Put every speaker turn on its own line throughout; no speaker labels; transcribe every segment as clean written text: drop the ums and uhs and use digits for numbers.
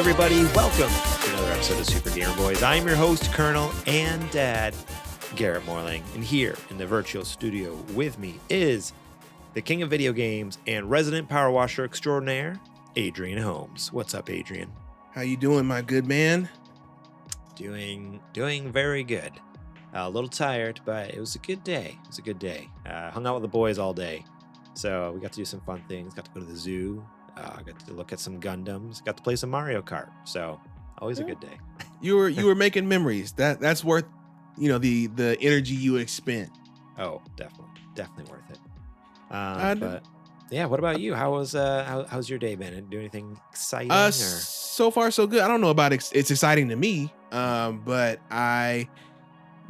everybody? Welcome to another episode of Super Gamer Boys. I'm your host, Colonel and Dad, Garrett Morlang. And here in the virtual studio with me is the king of video games and resident power washer extraordinaire, Adrian Holmes. What's up, Adrian?
How you doing, my good man?
Doing very good. A little tired, but it was a good day. Hung out with the boys all day. So we got to do some fun things. Got to go to the zoo. Got to look at some Gundams. Got to play some Mario Kart. So always a good day.
You were making memories. That's worth, the energy you expend.
Oh, definitely worth it. But yeah, what about you? How's your day been? Did you do anything exciting?
So far so good. I don't know about it's exciting to me. But I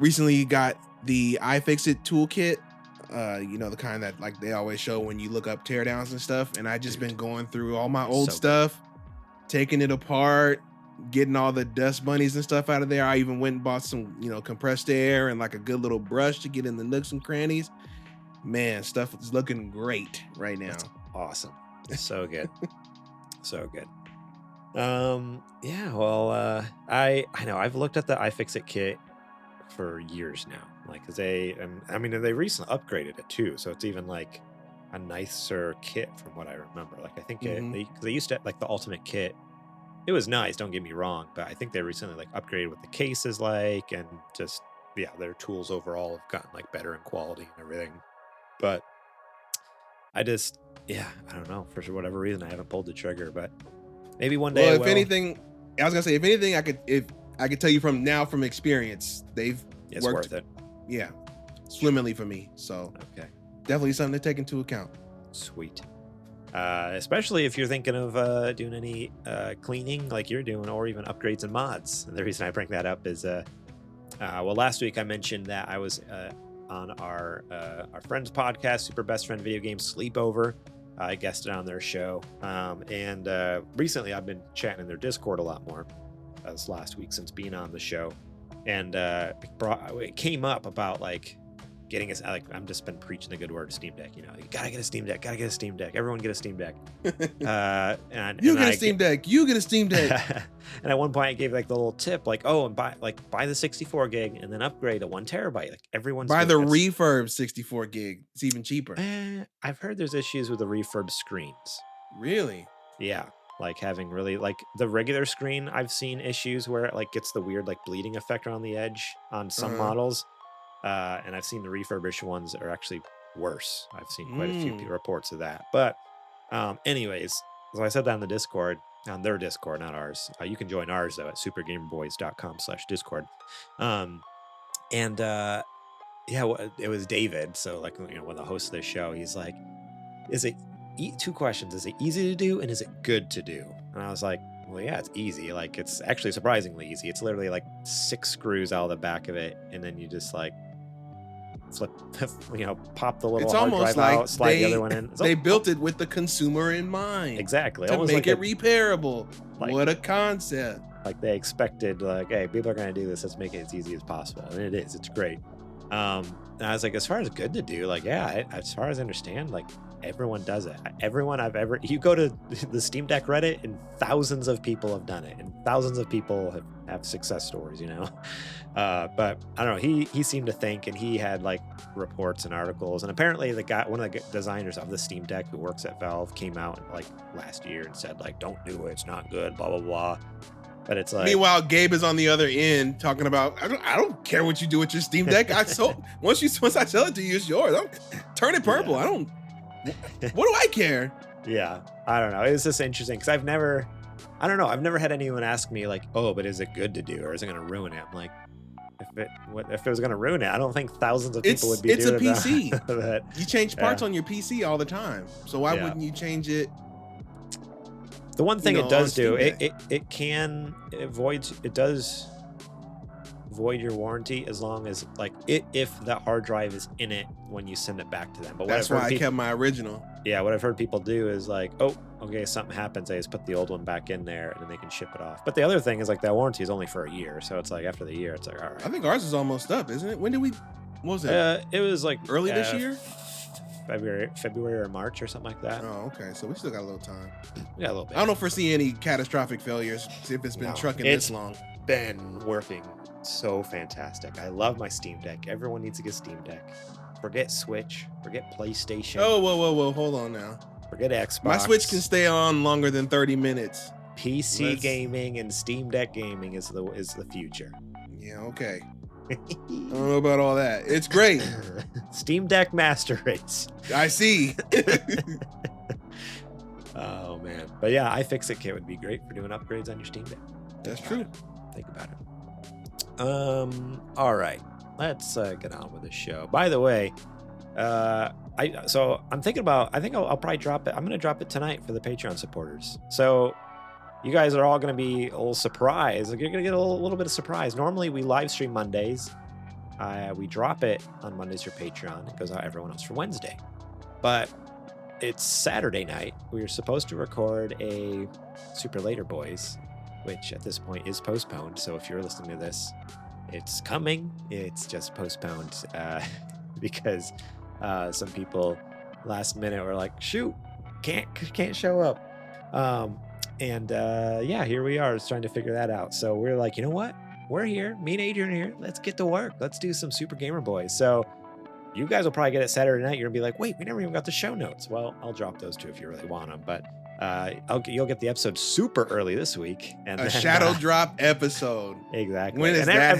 recently got the iFixit toolkit. The kind that like they always show when you look up teardowns and stuff. And I just been going through all my old stuff, taking it apart, getting all the dust bunnies and stuff out of there. I even went and bought some, compressed air and like a good little brush to get in the nooks and crannies. Man, stuff is looking great right now.
That's awesome. So good. So good. Yeah, well, I know I've looked at the iFixit kit for years now. Like, cause they recently upgraded it too. So it's even like a nicer kit from what I remember. Like, I think they used to like the ultimate kit. It was nice. Don't get me wrong. But I think they recently like upgraded what the cases like, and just, yeah, their tools overall have gotten like better in quality and everything. But I don't know, for whatever reason, I haven't pulled the trigger, but maybe one day.
Well, if anything, I could tell you from experience, it's worked, worth
it.
Yeah, swimmingly for me. So
okay,
definitely something to take into account.
Sweet. Especially if you're thinking of doing any cleaning like you're doing, or even upgrades and mods. And the reason I bring that up is, last week I mentioned that I was on our friend's podcast, Super Best Friend Video Game Sleepover. I guested on their show, and recently I've been chatting in their Discord a lot more this last week since being on the show, and it came up about like getting us. Like, I'm just been preaching the good word of Steam Deck. You gotta get a Steam Deck. Everyone get a Steam Deck. You get a Steam Deck. And at one point I gave like the little tip, like, and buy the 64 gig and then upgrade to 1 terabyte. Like, everyone's
buy the refurb 64 gig. It's even cheaper.
I've heard there's issues with the refurb screens.
Really?
Yeah. Like having really like the regular screen, I've seen issues where it like gets the weird like bleeding effect around the edge on some models. And I've seen the refurbished ones are actually worse. I've seen quite a few reports of that. But anyways, so I said that on the Discord, on their Discord, not ours. You can join ours though at supergamerboys.com/Discord. It was David. So like, when the host of the show, he's like, two questions. Is it easy to do? And is it good to do? And I was like, well, yeah, it's easy. Like, it's actually surprisingly easy. It's literally like 6 screws out of the back of it. And then you just like flip, pop the little hard drive out, slide the other one in.
They built it with the consumer in mind.
Exactly.
To make it repairable.
Like,
what a concept.
Like, they expected, like, hey, people are going to do this. Let's make it as easy as possible. And it is. It's great. And I was like, as far as good to do, like, yeah, as far as I understand, like, everyone does it. You go to the Steam Deck Reddit and thousands of people have done it, and thousands of people have success stories, but I don't know, he seemed to think, and he had like reports and articles, and apparently one of the designers of the Steam Deck who works at Valve came out like last year and said like, don't do it, it's not good, blah blah blah. But it's like,
meanwhile, Gabe is on the other end talking about, I don't care what you do with your Steam Deck. Once I sell it to you, it's yours. Turn it purple.
Yeah.
What do I care?
Yeah, I don't know. It's just interesting because I've never had anyone ask me like, oh, but is it good to do, or is it going to ruin it? I'm like, if it was going to ruin it, I don't think thousands of people would be doing it.
It's a PC.
That.
You change parts on your PC all the time, so why wouldn't you change it?
The one thing it does do, it does void your warranty as long as like if that hard drive is in it when you send it back to them. But
that's why I kept my original.
Yeah, what I've heard people do is like, oh, okay, something happens, they just put the old one back in there and then they can ship it off. But the other thing is like that warranty is only for a year, so it's like after the year, it's like, all right.
I think ours is almost up, isn't it? What was it?
It was like
early this year.
February or March or something like that.
Oh, okay. So we still got a little time.
We got a little bit.
I don't foresee any catastrophic failures if it's been trucking this long.
Been working so fantastic. I love my Steam Deck. Everyone needs to get Steam Deck. Forget Switch. Forget PlayStation.
Oh, whoa. Hold on now.
Forget Xbox.
My Switch can stay on longer than 30 minutes.
PC gaming and Steam Deck gaming is the future.
Yeah, okay. I don't know about all that. It's great.
Steam Deck Master Race.
I see.
Oh man. But yeah, iFixit kit would be great for doing upgrades on your Steam Deck.
That's true.
Think about it. All right. Let's get on with the show. By the way, I'm thinking about, I think I'll probably drop it. I'm going to drop it tonight for the Patreon supporters. So you guys are all going to be a little surprised. Like, you're going to get a little bit of surprise. Normally we live stream Mondays. We drop it on Mondays for Patreon. It goes out everyone else for Wednesday. But it's Saturday night. We were supposed to record a Super Later Boys, which at this point is postponed. So if you're listening to this, it's coming. It's just postponed because some people last minute were like, shoot, can't show up. Yeah, here we are, just trying to figure that out. So we're like, you know what? We're here. Me and Adrian are here. Let's get to work. Let's do some Super Gamer Boys. So you guys will probably get it Saturday night. You're gonna be like, wait, we never even got the show notes. Well, I'll drop those too if you really want them. But you'll get the episode super early this week, and
a shadow drop episode.
Exactly.
When is
and
that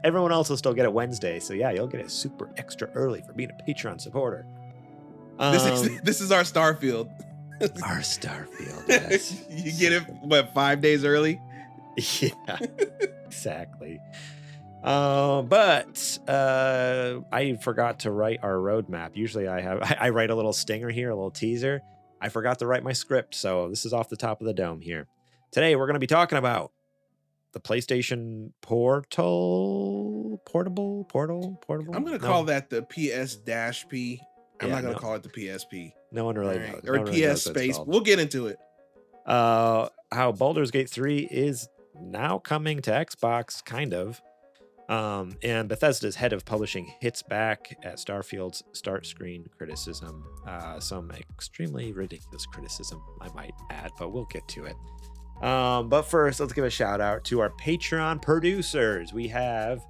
everyone else will still get it Wednesday. So yeah, you'll get it super extra early for being a Patreon supporter.
This is our Starfield.
Our Starfield. Yes.
You get it 5 days early.
Yeah, exactly. But I forgot to write our roadmap. Usually I write a little stinger here, a little teaser. I forgot to write my script, so this is off the top of the dome here. Today we're going to be talking about the PlayStation Portal.
I'm going to call that the PS-P. I'm not going to call it the PSP.
No one really knows.
Or PS Space. We'll get into it.
How Baldur's Gate 3 is now coming to Xbox, kind of. And Bethesda's head of publishing hits back at Starfield's start screen criticism. Some extremely ridiculous criticism, I might add, but we'll get to it. But first, let's give a shout out to our Patreon producers. We have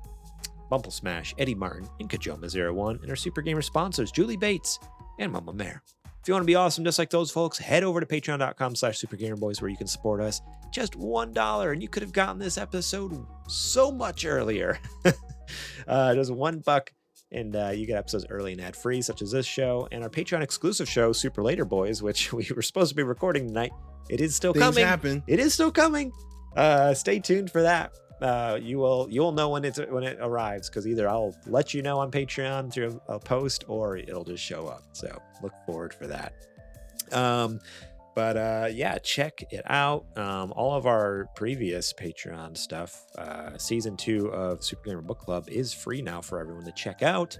Bumble Smash, Eddie Martin, and Kajoma01, and our Super Gamer sponsors, Julie Bates and Mama Mare. If you want to be awesome just like those folks, head over to patreon.com/supergamerboys where you can support us. Just $1, and you could have gotten this episode so much earlier. Just $1, and you get episodes early and ad-free, such as this show, and our Patreon exclusive show, Super Later Boys, which we were supposed to be recording tonight. It is still coming.
Happen.
It is still coming. Stay tuned for that. You'll know when it arrives, because either I'll let you know on Patreon through a post, or it'll just show up. So look forward for that. Yeah, check it out. All of our previous Patreon stuff, season 2 of Super Gamer Book Club is free now for everyone to check out.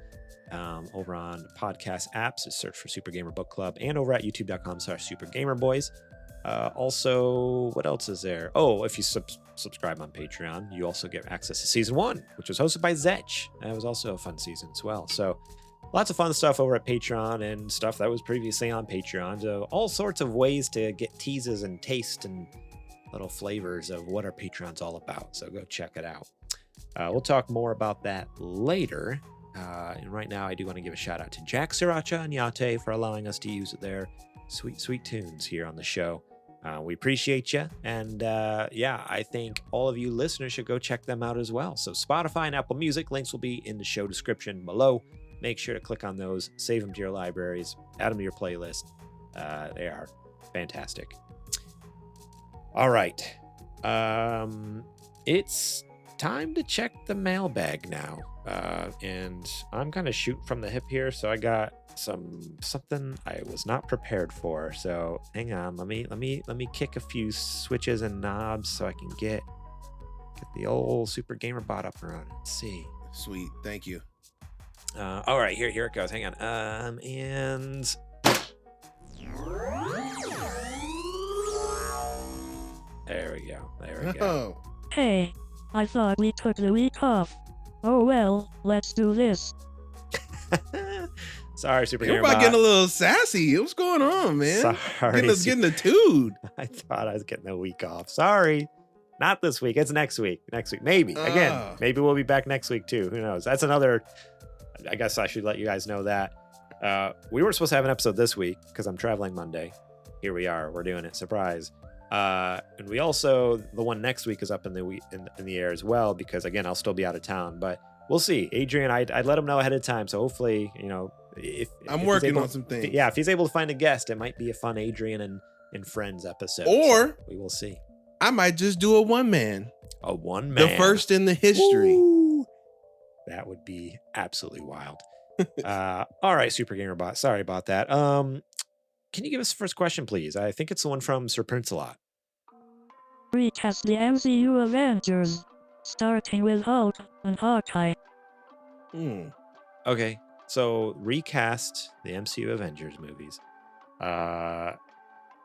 Over on podcast apps, just search for Super Gamer Book Club, and over at youtube.com/supergamerboys. Also, what else is there? Oh, if you subscribe on Patreon, you also get access to season 1, which was hosted by Zetch. That was also a fun season as well. So lots of fun stuff over at Patreon, and stuff that was previously on Patreon. So all sorts of ways to get teases and taste and little flavors of what our Patreon's all about. So go check it out. We'll talk more about that later. And right now, I do want to give a shout out to Jack, Sriracha, and Yate for allowing us to use their sweet, sweet tunes here on the show. We appreciate you. And I think all of you listeners should go check them out as well. So Spotify and Apple Music, links will be in the show description below. Make sure to click on those, save them to your libraries, add them to your playlist. They are fantastic. All right. It's time to check the mailbag now. And I'm kind of shooting from the hip here, so I got something I was not prepared for. So hang on, let me kick a few switches and knobs so I can get the old Super Gamer Bot up and running. Let's see.
Sweet, thank you.
All right, here it goes. Hang on. And there we go.
Hey, I thought we took the week off. Oh well, let's do this.
Sorry, Super Gamer
Everybody
Bot.
getting a little sassy. What's going on, man?
Sorry.
Getting the tood.
I thought I was getting a week off. Sorry. Not this week. It's next week. Next week. Maybe. Again, maybe we'll be back next week too. Who knows? That's another. I guess I should let you guys know that. We were supposed to have an episode this week because I'm traveling Monday. Here we are. We're doing it. Surprise. And we also, the one next week is up in the air as well, because again, I'll still be out of town, but we'll see. Adrian, I'd let him know ahead of time. So hopefully, if
I'm working on some things.
Yeah. If he's able to find a guest, it might be a fun Adrian and Friends episode.
Or
so we will see.
I might just do a one man.
A one man.
The first in the history.
Ooh, that would be absolutely wild. All right, Super Gamer Bot. Sorry about that. Can you give us the first question, please? I think it's the one from Sir Prince-a-Lot.
Recast the MCU Avengers, starting with Hulk and Hawkeye.
Okay, so recast the MCU Avengers movies. What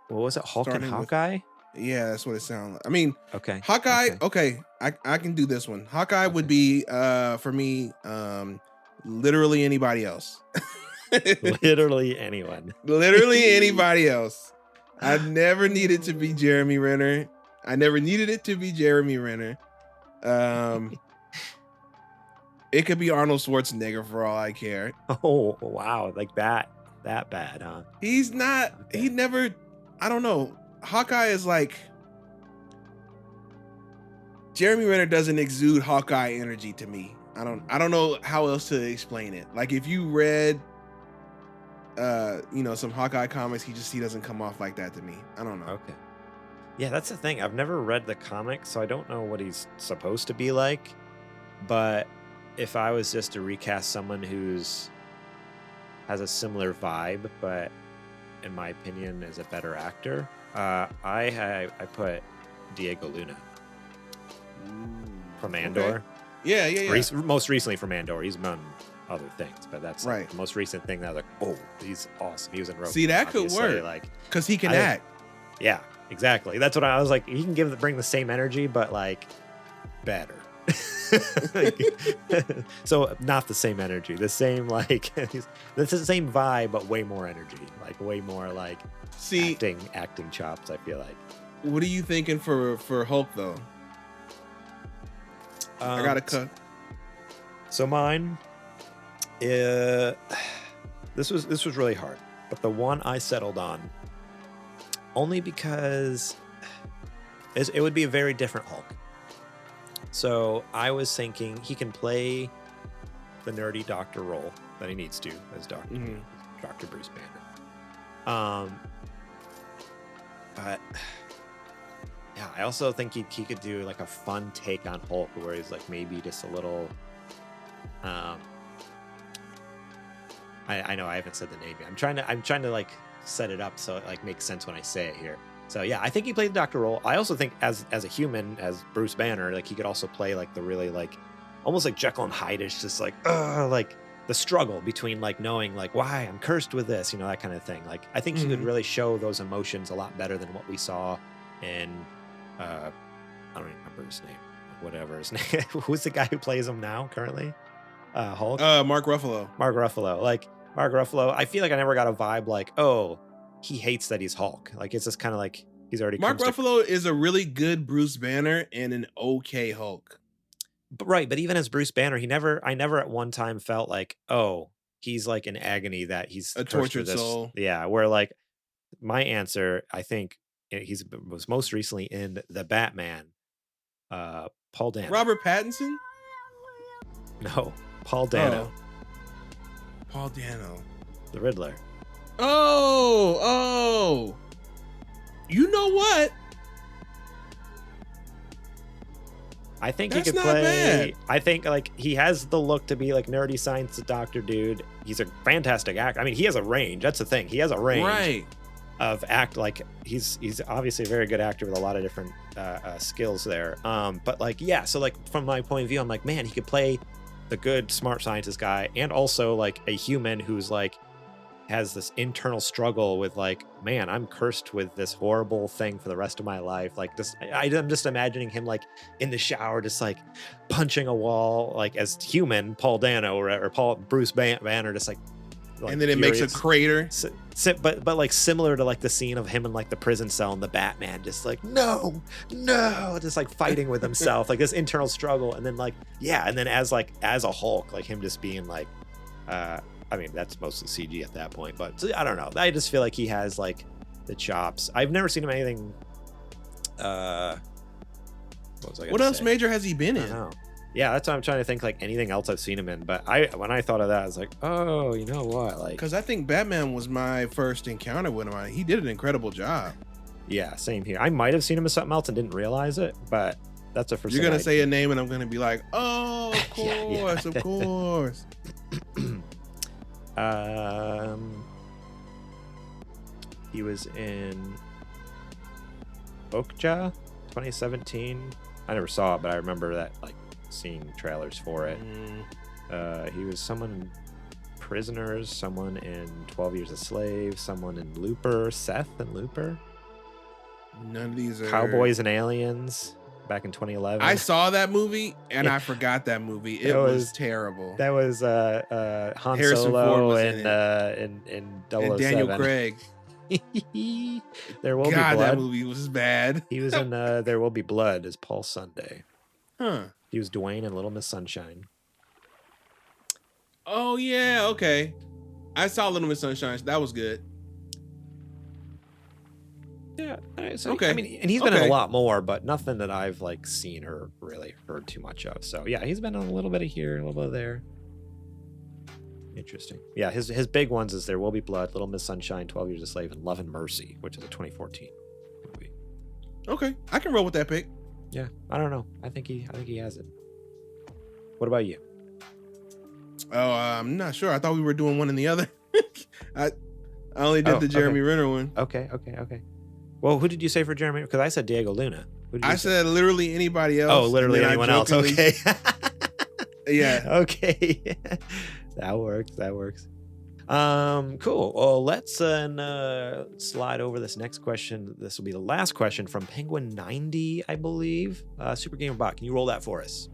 was it? Hulk and Hawkeye?
Yeah, that's what it sounds like. I mean,
okay.
Hawkeye, okay, I can do this one. Hawkeye would be, for me, literally anybody else.
Literally anyone.
Literally anybody else. I never needed to be Jeremy Renner. I never needed it to be Jeremy Renner. It could be Arnold Schwarzenegger for all I care.
Oh, wow. Like that bad, huh?
He's not,
Okay.
he never, I don't know. Hawkeye is like, Jeremy Renner doesn't exude Hawkeye energy to me. I don't know how else to explain it. Like if you read some Hawkeye comics, he doesn't come off like that to me. I don't know.
Okay. Yeah, that's the thing. I've never read the comic, so I don't know what he's supposed to be like. But if I was just to recast someone has a similar vibe, but in my opinion is a better actor, I put Diego Luna from Andor.
Okay. Yeah.
Most recently from Andor. He's done other things, but that's
right.
The most recent thing that I was like, oh, he's awesome. He was in Rogue.
See, that could work.
Like,
because he can act.
Yeah, exactly. That's what I was like. He can bring the same energy, but like better. So not the same energy. The same like this is the same vibe, but way more energy. Like way more like acting chops. I feel like.
What are you thinking for Hulk though? I got a cut.
So mine. This was really hard, but the one I settled on, only because it would be a very different Hulk. So I was thinking he can play the nerdy doctor role that he needs to as Dr. Bruce Banner. But yeah, I also think he could do like a fun take on Hulk where he's like maybe just a little. I know I haven't said the name yet. I'm trying to like set it up so it like makes sense when I say it here. So yeah, I think he played the doctor role. I also think as a human, as Bruce Banner, like he could also play like the really like almost like Jekyll and Hyde-ish, just like the struggle between like knowing like why I'm cursed with this, that kind of thing. Like I think he could really show those emotions a lot better than what we saw in I don't even remember his name. Whatever his name. Who's the guy who plays him now currently? Hulk?
Mark Ruffalo.
Like Mark Ruffalo, I feel like I never got a vibe like, oh, he hates that he's Hulk. Like it's just kind of like he's already.
Mark Ruffalo is a really good Bruce Banner and an okay Hulk.
But even as Bruce Banner, I never at one time felt like, oh, he's like in agony that he's
a tortured soul.
Yeah, where like my answer, I think was most recently in The Batman. Paul Dano.
Robert Pattinson?
No, Paul Dano.
Oh. Paul Dano.
The Riddler.
Oh. You know what?
I think
That's
he could
not
play.
bad.
I think like he has the look to be like nerdy science doctor dude. He's a fantastic actor. I mean, he has a range. That's the thing. He has a range
right.
of act. Like he's obviously a very good actor with a lot of different skills there. But like yeah. So like from my point of view, I'm like, man, he could play the good smart scientist guy and also like a human who's like has this internal struggle with like, man, I'm cursed with this horrible thing for the rest of my life. Like just I'm just imagining him like in the shower just like punching a wall like as human Paul Dano or Bruce Banner just like
and then it makes a crater.
But like similar to like the scene of him in like the prison cell and the Batman just like no, just like fighting with himself, like this internal struggle, and then like and then as a Hulk, like him just being like, I mean that's mostly CG at that point, but I don't know. I just feel like he has like the chops. I've never seen him anything. What
else major has he been in?
I don't know. Yeah, that's what I'm trying to think, like anything else I've seen him in. But when I thought of that, I was like, oh, you know what? Like,
because I think Batman was my first encounter with him. He did an incredible job.
Yeah, same here. I might have seen him in something else and didn't realize it, but that's the first.
You're gonna say a name, and I'm gonna be like, oh, of course, of course.
He was in Okja 2017. I never saw it, but I remember that like seeing trailers for it. He was someone in Prisoners, someone in 12 Years a Slave, someone in Looper, Seth and Looper.
None of these are
Cowboys and Aliens back in 2011.
I saw that movie and I forgot that movie. It was terrible.
That was Han
Harrison
Solo
Ford was
in 007.
And Daniel Craig.
There Will Be
God,
Blood.
that movie was bad.
He was in There Will Be Blood as Paul Sunday.
Huh.
He was Dwayne in Little Miss Sunshine.
Oh yeah, okay. I saw Little Miss Sunshine. That was good.
Yeah. So,
okay.
I mean, and he's been in a lot more, but nothing that I've like seen or really heard too much of. So yeah, he's been on a little bit of here, a little bit of there. Interesting. Yeah, his big ones is There Will Be Blood, Little Miss Sunshine, 12 Years a Slave, and Love and Mercy, which is a 2014 movie.
Okay, I can roll with that pick.
Yeah, I don't know. I think he has it. What about you?
Oh, I'm not sure. I thought we were doing one and the other. I only did the Jeremy Renner one.
Okay. Well, who did you say for Jeremy? Because I said Diego Luna.
I said literally anybody else.
Oh, literally anyone else. Okay.
Yeah.
Okay. That works. Cool. Well, let's slide over this next question. This will be the last question from Penguin 90, I believe. Super Gamer Bot, can you roll that for us?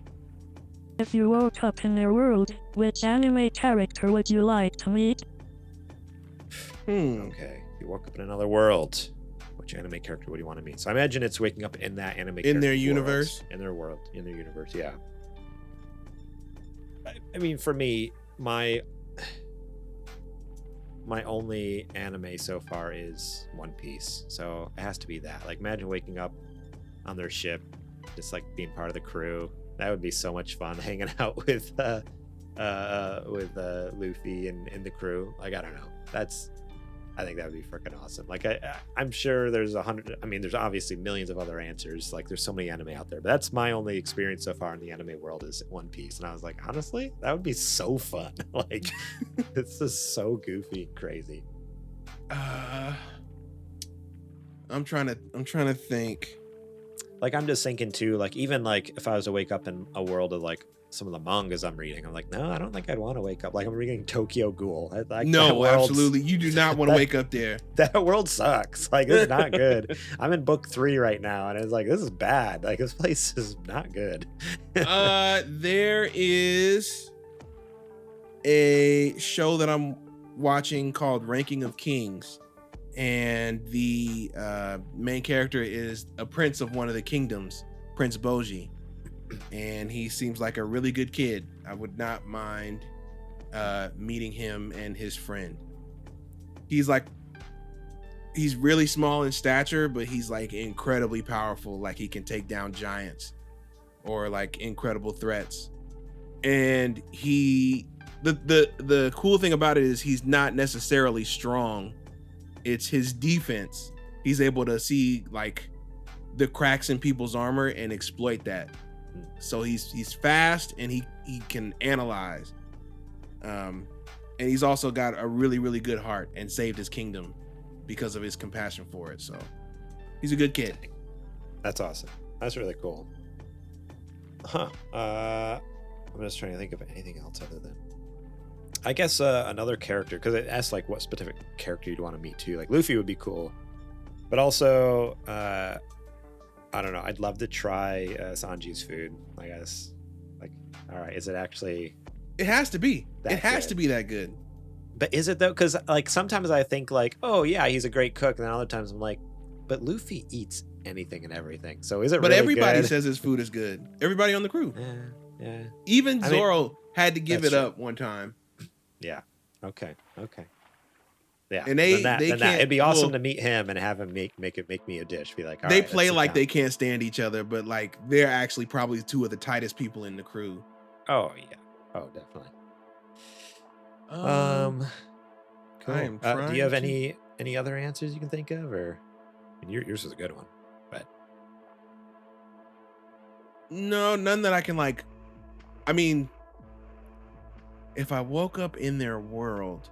If you woke up in their world, which anime character would you like to meet?
Okay. You woke up in another world. Which anime character would you want to meet? So I imagine it's waking up in that anime character.
In their universe?
In their world. In their universe, yeah. I mean, for me, my only anime so far is One Piece. So it has to be that. Like, imagine waking up on their ship, just like being part of the crew. That would be so much fun, hanging out with Luffy and the crew. Like, I don't know. I think that would be freaking awesome. Like, I'm sure there's there's obviously millions of other answers. Like, there's so many anime out there, but that's my only experience so far in the anime world is One Piece. And I was like, honestly, that would be so fun. Like, it's just so goofy and crazy.
I'm trying to think.
Like, I'm just thinking too, like, even like if I was to wake up in a world of like some of the mangas I'm reading, I'm like, no, I don't think I'd want to wake up. Like, I'm reading Tokyo Ghoul.
No, absolutely. You do not want to wake up there.
That world sucks. Like, it's not good. I'm in book 3 right now, and it's like, this is bad. Like, this place is not good.
There is a show that I'm watching called Ranking of Kings. And the main character is a prince of one of the kingdoms, Prince Boji. And he seems like a really good kid. I would not mind meeting him and his friend. He's really small in stature, but he's like incredibly powerful. Like, he can take down giants or like incredible threats. And the cool thing about it is he's not necessarily strong. It's his defense. He's able to see like the cracks in people's armor and exploit that. So he's fast and he can analyze. And he's also got a really, really good heart and saved his kingdom because of his compassion for it. So he's a good kid.
That's awesome. That's really cool. I'm just trying to think of anything else other than, I guess, another character, because it asks like what specific character you'd want to meet too. Like, Luffy would be cool, but also I don't know, I'd love to try Sanji's food, I guess. Like, all right, is it actually,
it has to be
to be that good? But is it though? Because like sometimes I think like, oh yeah, he's a great cook, and then other times I'm like, but Luffy eats anything and everything. So is it?
But
really
everybody
good?
says his food is good. Everybody on the crew.
Yeah.
Even
I mean,
Zoro had to give
that's
it
true.
up one time.
Yeah. Okay. Yeah.
And
they
can't.
it'd be awesome to meet him and have him make me a dish. Be like, all
they
right,
play
let's sit
like
down.
they can't stand each other, but like they're actually probably two of the tightest people in the crew.
Oh yeah. Oh definitely. Cool.
I am
Do you have
trying
any other answers you can think of, or I mean, yours is a good one, but
No, none that I can like. I mean, if I woke up in their world,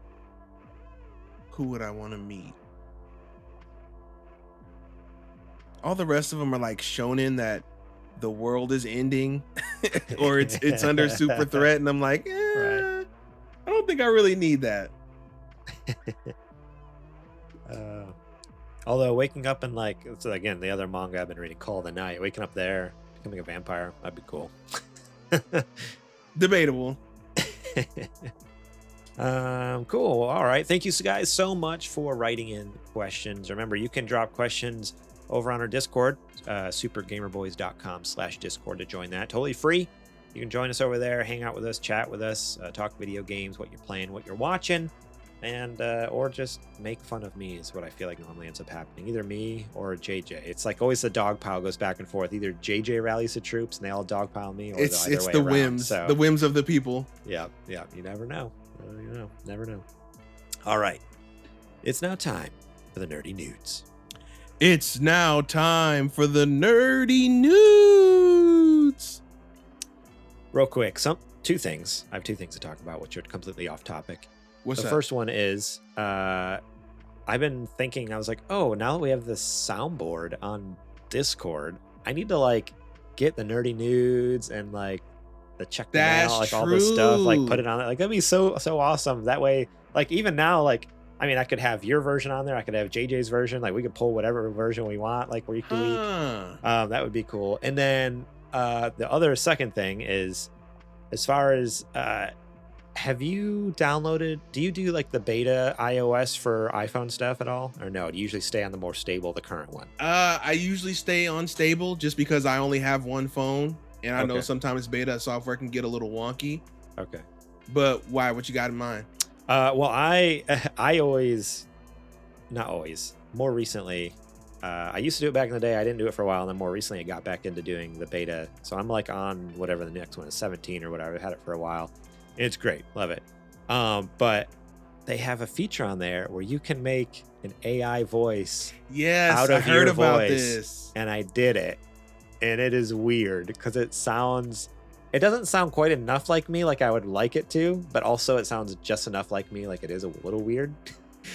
who would I want to meet? All the rest of them are like shonen that the world is ending or it's under super threat, and I'm like,
Right.
I don't think I really need that.
Although waking up in like, so again, the other manga I've been reading, Call of the Night, waking up there, becoming a vampire, that'd be cool.
Debatable.
Cool. All right. Thank you guys so much for writing in questions. Remember, you can drop questions over on our Discord, supergamerboys.com/Discord to join that. Totally free. You can join us over there, hang out with us, chat with us, talk video games, what you're playing, what you're watching, and or just make fun of me is what I feel like normally ends up happening. Either me or JJ. It's like always the dog pile goes back and forth. Either JJ rallies the troops and they all dog pile me, or
It's
the other way
the
around.
whims,
So,
the whims of the people.
Yeah. You never know. Never know. All right. It's now time for the nerdy nudes.
It's now time for the nerdy nudes.
Real quick, two things. I have two things to talk about, which are completely off topic.
What's
the
that?
first one is I've been thinking, I was like, oh, now that we have this soundboard on Discord, I need to like get the nerdy nudes and like the check them out, like all this stuff, like put it on it. Like that'd be so awesome. That way, like even now, like I mean, I could have your version on there. I could have JJ's version. Like we could pull whatever version we want, like week to week. That would be cool. And then the other second thing is, as far as have you downloaded? Do you do like the beta iOS for iPhone stuff at all, or no? Do you usually stay on the more stable, the current one?
I usually stay on stable just because I only have one phone, and I know sometimes beta software can get a little wonky.
Okay.
But why? What you got in mind?
Well, I always, not always, more recently, I used to do it back in the day. I didn't do it for a while, and then more recently I got back into doing the beta. So I'm like on whatever the next one is, 17 or whatever. I had it for a while. It's great, love it. But they have a feature on there where you can make an AI voice.
Yes,
out of
I heard
your
about
voice,
this,
and I did it, and it is weird because it doesn't sound quite enough like me, like I would like it to, but also it sounds just enough like me, like it is a little weird.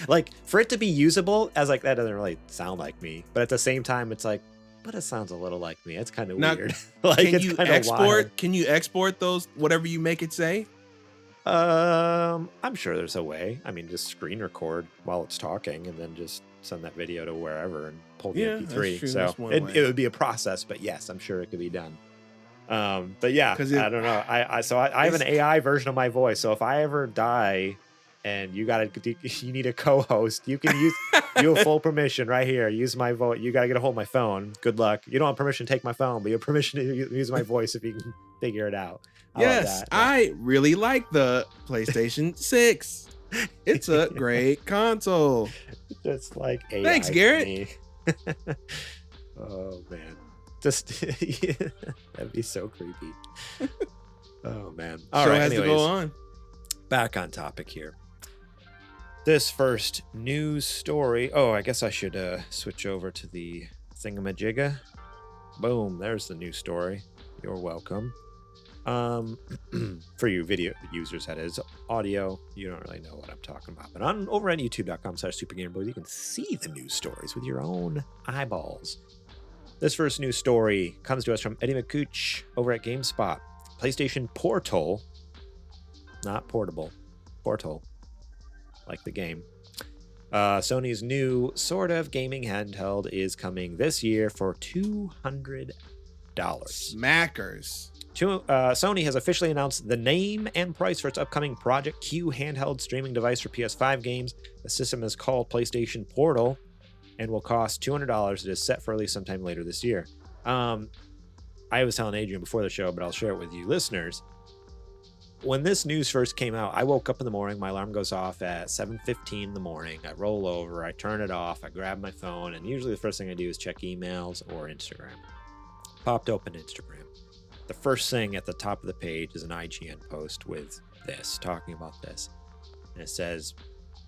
Like for it to be usable as like that doesn't really sound like me, but at the same time it's like, but it sounds a little like me. It's kind of weird. Like
can
it's
you
kind of
export?
wild.
Can you export those whatever you make it say?
I'm sure there's a way. I mean, just screen record while it's talking and then just send that video to wherever and pull the MP3.
That's true.
So
That's one way.
it would be a process, but yes, I'm sure it could be done. But yeah, I don't know. I have an AI version of my voice. So if I ever die and you need a co-host, you can use you have full permission right here. Use my voice. You got to get a hold of my phone. Good luck. You don't have permission to take my phone, but you have permission to use my voice if you can figure it out.
Yes, I really like the PlayStation 6. It's a great console.
Just like AI.
Thanks, Garrett.
Oh man. Just that'd be so creepy. Oh man. All right.
Has to go on.
Back on topic here. This first news story. Oh, I guess I should switch over to the thingamajigga. Boom, there's the news story. You're welcome. For you video users, that is. Audio, you don't really know what I'm talking about. But over at youtube.com/supergamerboys, you can see the news stories with your own eyeballs. This first news story comes to us from Eddie McCooch over at GameSpot. PlayStation Portal, not portable, Portal, like the game. Sony's new sort of gaming handheld is coming this year for $200.
Smackers.
Sony has officially announced the name and price for its upcoming Project Q handheld streaming device for PS5 games. The system is called PlayStation Portal and will cost $200. It is set for release sometime later this year. I was telling Adrian before the show, but I'll share it with you listeners. When this news first came out, I woke up in the morning. My alarm goes off at 7:15 in the morning. I roll over, I turn it off, I grab my phone, and usually the first thing I do is check emails or Instagram. Popped open Instagram. The first thing at the top of the page is an IGN post with this, talking about this. And it says,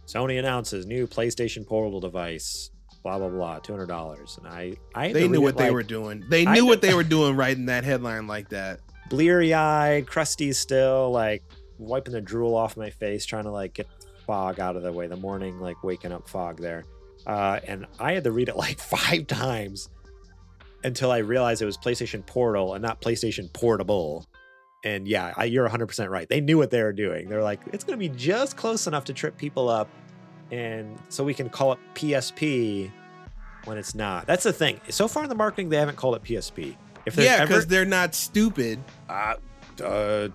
Sony announces new PlayStation Portal device, blah, blah, blah, $200. And
they knew what they were doing. They knew what they were doing writing that headline like that.
Bleary-eyed, crusty still, like wiping the drool off my face, trying to like get fog out of the way, the morning like waking up fog there. And I had to read it like 5 times until I realized it was PlayStation Portal and not PlayStation Portable. And yeah, you're 100% right. They knew what they were doing. They're like, it's going to be just close enough to trip people up, and so we can call it PSP when it's not. That's the thing. So far in the marketing, they haven't called it PSP.
Because they're not stupid.
You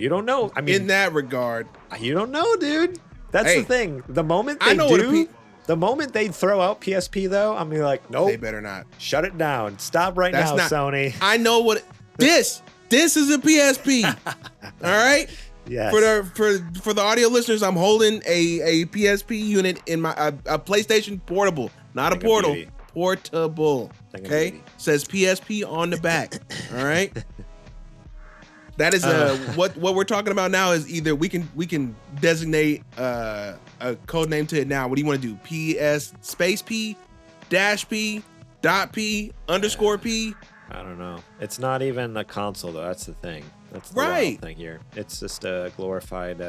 don't know. I mean,
in that regard,
you don't know, dude. That's the thing. The moment the moment they throw out PSP, though, I'm gonna be like, nope.
They better not.
Shut it down. Stop right now, Sony.
I know what this is a PSP. All right.
Yes.
For the audio listeners, I'm holding a PSP unit in my a PlayStation Portable, not a Portal. Portable. Okay, says PSP on the back. All right. That is what we're talking about now is either we can designate a code name to it now. What do you want to do? PS space P dash P dot P underscore P.
I don't know. It's not even a console though. That's the thing. That's the wild thing here. It's just a glorified.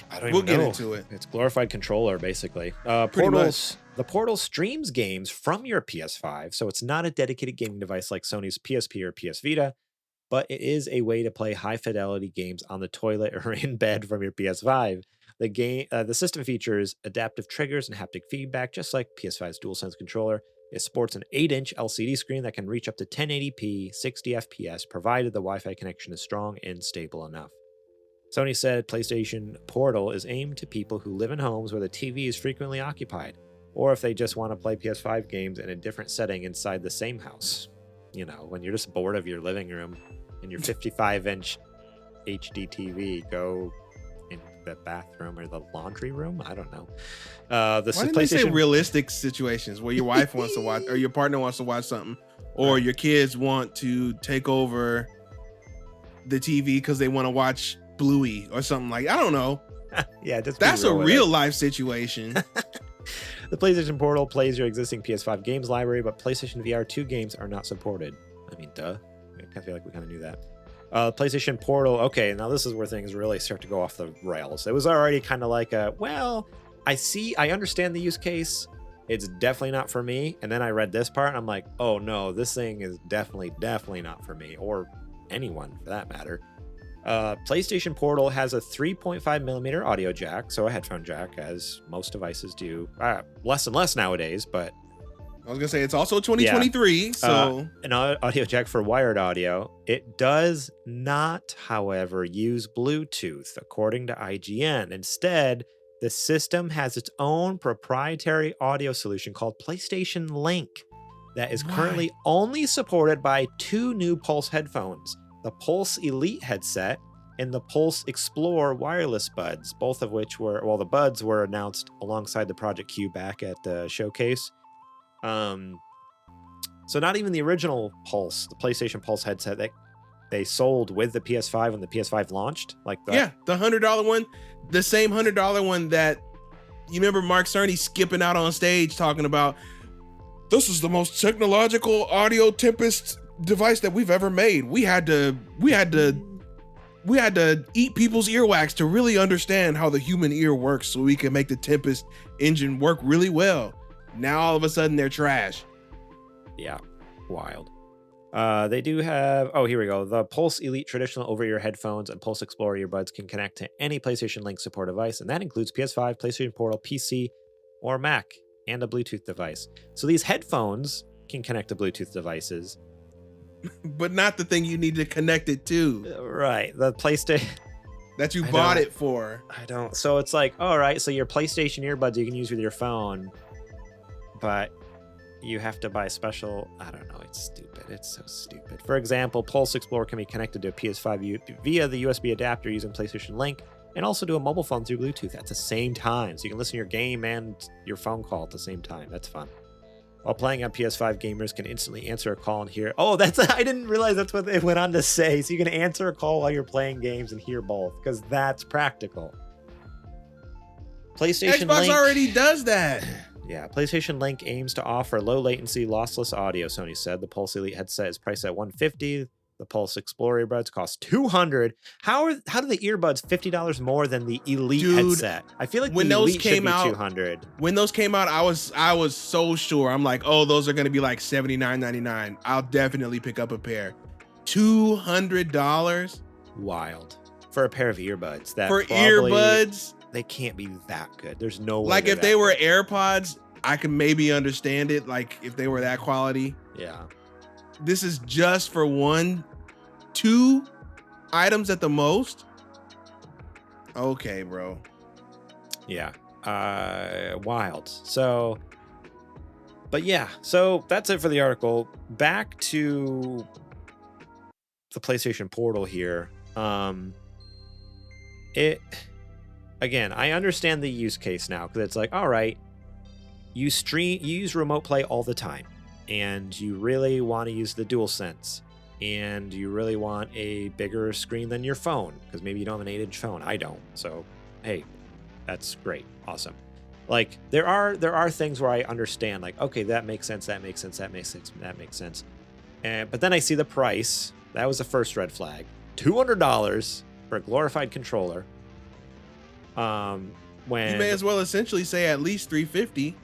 I don't even know. We'll get into it. It's glorified controller, basically. The Portal streams games from your PS5, so it's not a dedicated gaming device like Sony's PSP or PS Vita, but it is a way to play high-fidelity games on the toilet or in bed from your PS5. The system features adaptive triggers and haptic feedback, just like PS5's DualSense controller. It sports an 8-inch LCD screen that can reach up to 1080p, 60 FPS, provided the Wi-Fi connection is strong and stable enough. Sony said PlayStation Portal is aimed to people who live in homes where the TV is frequently occupied, or if they just want to play PS5 games in a different setting inside the same house. You know, when you're just bored of your living room and your 55-inch HD TV, go in the bathroom or the laundry room. I don't know.
Why didn't they say realistic situations where your wife wants to watch, or your partner wants to watch something, or your kids want to take over the TV because they want to watch Bluey or something like, I don't know.
Yeah,
that's a real life situation.
The PlayStation Portal plays your existing PS5 games library, but PlayStation VR 2 games are not supported. I mean, duh. I feel like we kind of knew that. PlayStation Portal. Okay, now this is where things really start to go off the rails. It was already kind of like I understand the use case. It's definitely not for me. And then I read this part and I'm like, oh no, this thing is definitely not for me, or anyone for that matter. PlayStation Portal has a 3.5 millimeter audio jack, so a headphone jack, as most devices do. Less and less nowadays, but
I was gonna say it's also 2023, so
an audio jack for wired audio. It does not, however, use Bluetooth, according to IGN. Instead, the system has its own proprietary audio solution called PlayStation Link that is currently only supported by 2 new Pulse headphones. The Pulse Elite headset and the Pulse Explore wireless buds, both of which the buds were announced alongside the Project Q back at the showcase. So not even the original Pulse, the PlayStation Pulse headset that they sold with the PS5 when the PS5 launched, like that.
Yeah, the $100 one, the same $100 one that you remember Mark Cerny skipping out on stage talking about. This is the most technological audio tempest device that we've ever made. We had to eat people's earwax to really understand how the human ear works so we can make the Tempest engine work really well. Now all of a sudden they're trash.
Yeah, wild. They do have, here we go. The Pulse Elite traditional over-ear headphones and Pulse Explorer earbuds can connect to any PlayStation Link support device, and that includes PS5, PlayStation Portal, PC, or Mac, and a Bluetooth device. So these headphones can connect to Bluetooth devices.
but not the thing you need to connect it to.
Right. The PlayStation
That you
I
bought
don't-
it for.
I don't. So it's like, all right, so your PlayStation earbuds you can use with your phone, but you have to buy special. I don't know. It's stupid. It's so stupid. For example, Pulse Explorer can be connected to a PS5 via the USB adapter using PlayStation Link, and also to a mobile phone through Bluetooth at the same time. So you can listen to your game and your phone call at the same time. That's fun. While playing on PS5, gamers can instantly answer a call and hear. Oh, that's I didn't realize that's what they went on to say. So you can answer a call while you're playing games and hear both, because that's practical. PlayStation
Xbox
Link
already does that.
Yeah, PlayStation Link aims to offer low latency, lossless audio, Sony said. The Pulse Elite headset is priced at $150. The Pulse Explorer earbuds cost $200. How do the earbuds $50 more than the Elite headset? I feel like
when
the
those
Elite should
came
be
out-
$200.
When those came out, I was so sure. I'm like, oh, those are gonna be like $79.99. I'll definitely pick up a pair. $200
Wild. For a pair of earbuds. That
for
probably-
earbuds.
They can't be that good. There's no way.
Like
they're
if they
that
were
good.
AirPods, I could maybe understand it. Like if they were that quality.
Yeah.
This is just for 2 items at the most. Okay, bro.
Yeah. Wild. So, but yeah, so that's it for the article. Back to the PlayStation Portal here. Again, I understand the use case now, because it's like, all right, you use remote play all the time, and you really want to use the DualSense, and you really want a bigger screen than your phone, because maybe you don't have an 8-inch phone. I don't. So, hey, that's great. Awesome. Like, there are things where I understand, like, okay, that makes sense, that makes sense, that makes sense, that makes sense. But then I see the price. That was the first red flag. $200 for a glorified controller. When
You may as well essentially say at least $350,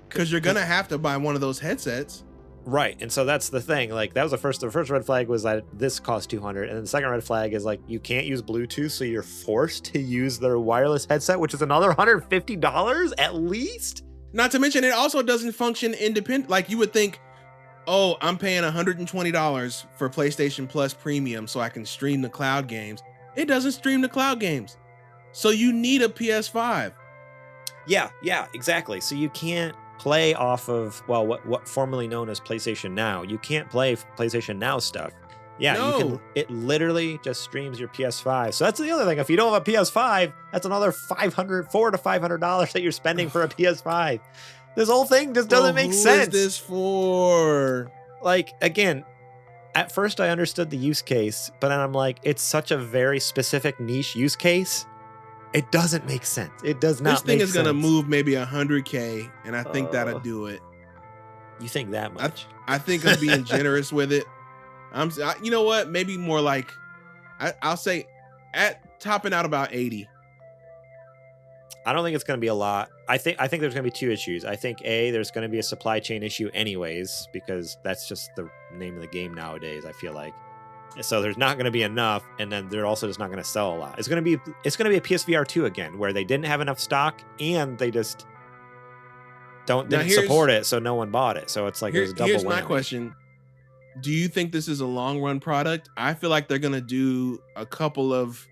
because you're gonna have to buy one of those headsets.
Right, and so that's the thing. Like, that was the first red flag was that this cost $200, and then the second red flag is like you can't use Bluetooth, so you're forced to use their wireless headset, which is another $150 at least.
Not to mention, it also doesn't function independent. Like you would think, oh, I'm paying $120 for PlayStation Plus Premium so I can stream the cloud games. It doesn't stream the cloud games, so you need a PS5.
Yeah, exactly. So you can't play off of, well, what formerly known as PlayStation Now. You can't play PlayStation Now stuff. Yeah,
No.
you can. It literally just streams your PS5. So that's the other thing. If you don't have a PS5, that's another $400 to $500 that you're spending for a PS5. This whole thing just doesn't make sense.
Who is this for?
Like, again, at first I understood the use case, but then I'm like, it's such a very specific niche use case. It doesn't make sense. It does not.
This thing
make
is gonna
sense.
move maybe $100K, and I think that'll do it.
You think that much?
I think I'm being generous with it. You know what? Maybe more like, I'll say, at topping out about 80.
I don't think it's going to be a lot. I think there's going to be two issues. I think there's going to be a supply chain issue anyways, because that's just the name of the game nowadays. I feel like, so there's not going to be enough, and then they're also just not going to sell a lot. It's going to be a PSVR 2 again, where they didn't have enough stock and they just didn't support it, so no one bought it. So it's like there's a double
here's my
whammy.
question: do you think this is a long run product? I feel like they're gonna do a couple of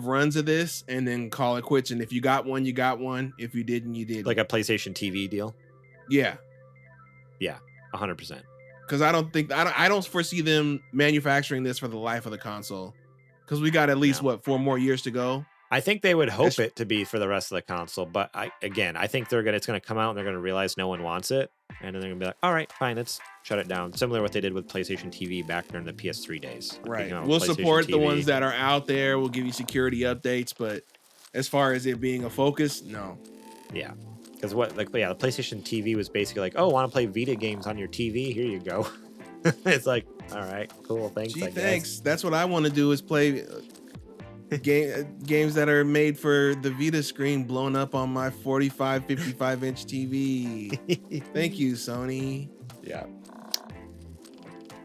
runs of this and then call it quits. And if you got one, you got one. If you didn't, you did.
Like a PlayStation TV deal.
Yeah,
100%.
because I don't foresee them manufacturing this for the life of the console. Because we got at least 4 more years to go.
I think they would hope it to be for the rest of the console, but I think it's gonna come out and they're gonna realize no one wants it, and then they're gonna be like, all right, fine, let's shut it down. Similar to what they did with PlayStation TV back during the PS3 days. Like,
Right.
you know,
We'll
PlayStation
support the
TV.
ones that are out there. We'll give you security updates, but as far as it being a focus, no.
Yeah, because the PlayStation TV was basically like, oh, want to play Vita games on your TV? Here you go. It's like, all right, cool, thanks.
Gee,
I guess.
thanks. That's what I want to do is play games that are made for the Vita screen blown up on my 45, 55-inch TV. Thank you, Sony.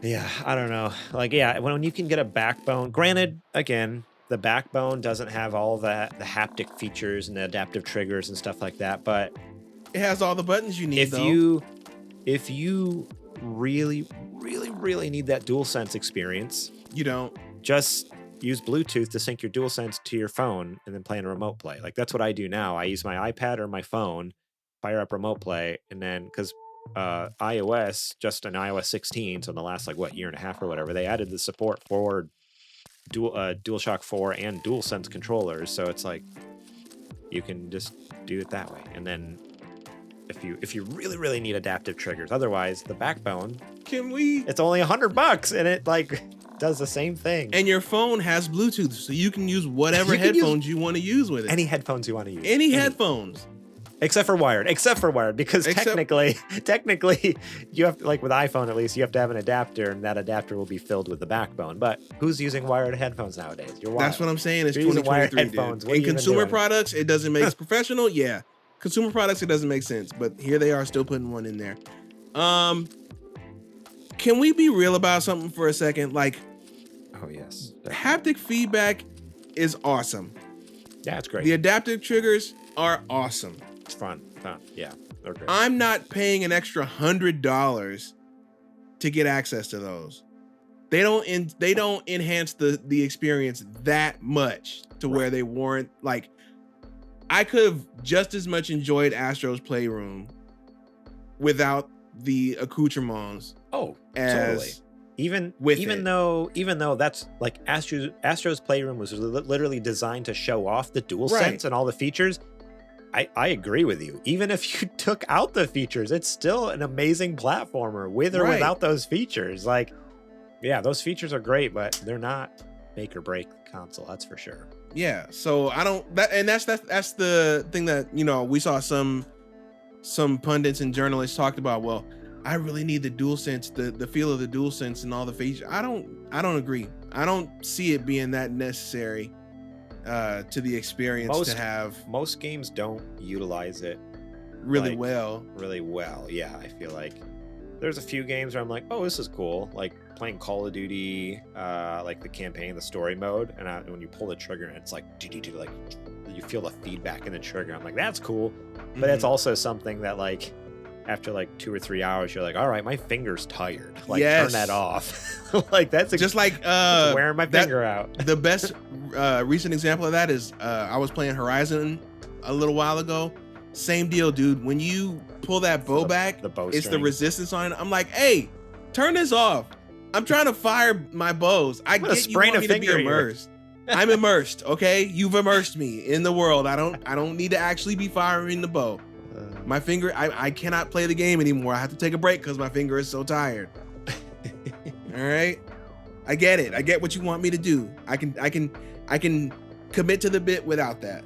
Yeah, I don't know. Like, yeah, when you can get a backbone, granted, again, the backbone doesn't have all the haptic features and the adaptive triggers and stuff like that, but
It has all the buttons you need,
if you really, really, really need that DualSense experience,
You don't.
just use Bluetooth to sync your DualSense to your phone and then play in a remote play. Like that's what I do now. I use my iPad or my phone, fire up remote play, and then because iOS, just in iOS 16, so in the last like what year and a half or whatever, they added the support for DualShock 4 and DualSense controllers. So it's like you can just do it that way. And then if you really, really need adaptive triggers, otherwise the Backbone,
Can we?
it's only $100 and it like does the same thing.
And your phone has Bluetooth, so you can use whatever
You can
headphones you want to use with it.
Any headphones you want to use.
Any headphones.
Except for wired, because technically you have to, like with iPhone at least, you have to have an adapter, and that adapter will be filled with the Backbone. But who's using wired headphones nowadays? You're wild.
That's what I'm saying. It's
You're using wired
2023,
headphones.
dude.
What are
In
you even
consumer
doing?
products, it doesn't make professional. Yeah, consumer products, it doesn't make sense. But here they are, still putting one in there. Can we be real about something for a second? Like,
Oh yes,
haptic feedback is awesome.
yeah, it's great.
The adaptive triggers are awesome.
It's fun. Yeah, they're great.
I'm not paying an extra $100 to get access to those. They don't enhance the experience that much to where they warrant. Like, I could have just as much enjoyed Astro's Playroom without the accoutrements
Oh,
as
totally. Even
with
even
it.
though that's like Astro's Playroom was literally designed to show off the DualSense
Right.
and all the features. I agree with you. Even if you took out the features, it's still an amazing platformer with or
Right.
without those features. Like, yeah, those features are great, but they're not make or break the console. That's for sure.
Yeah, so I don't that's the thing that, you know, we saw some pundits and journalists talked about. Well, I really need the DualSense, the feel of the DualSense and all the features. I don't agree. I don't see it being that necessary to the experience to have
Most games don't utilize it
really
like,
well.
really well. Yeah, I feel like there's a few games where I'm like, oh, this is cool. Like playing Call of Duty, like the campaign, the story mode, and when you pull the trigger, and it's like, like you feel the feedback in the trigger. I'm like, that's cool, but it's also something that like after like 2 or 3 hours, you're like, all right, my finger's tired. Like turn that off. Like that's
Just like
wearing my finger out.
The best recent example of that is I was playing Horizon a little while ago. Same deal, dude. When you pull that bow back,
the bow
it's the
string.
resistance on it. I'm like, hey, turn this off. I'm trying to fire my bows. I
gonna
get you
sprain
want
a
me to be
finger here.
immersed. I'm immersed, okay? You've immersed me in the world. I don't need to actually be firing the bow. My finger, I cannot play the game anymore. I have to take a break because my finger is so tired. All right, I get it. I get what you want me to do. I can commit to the bit without that.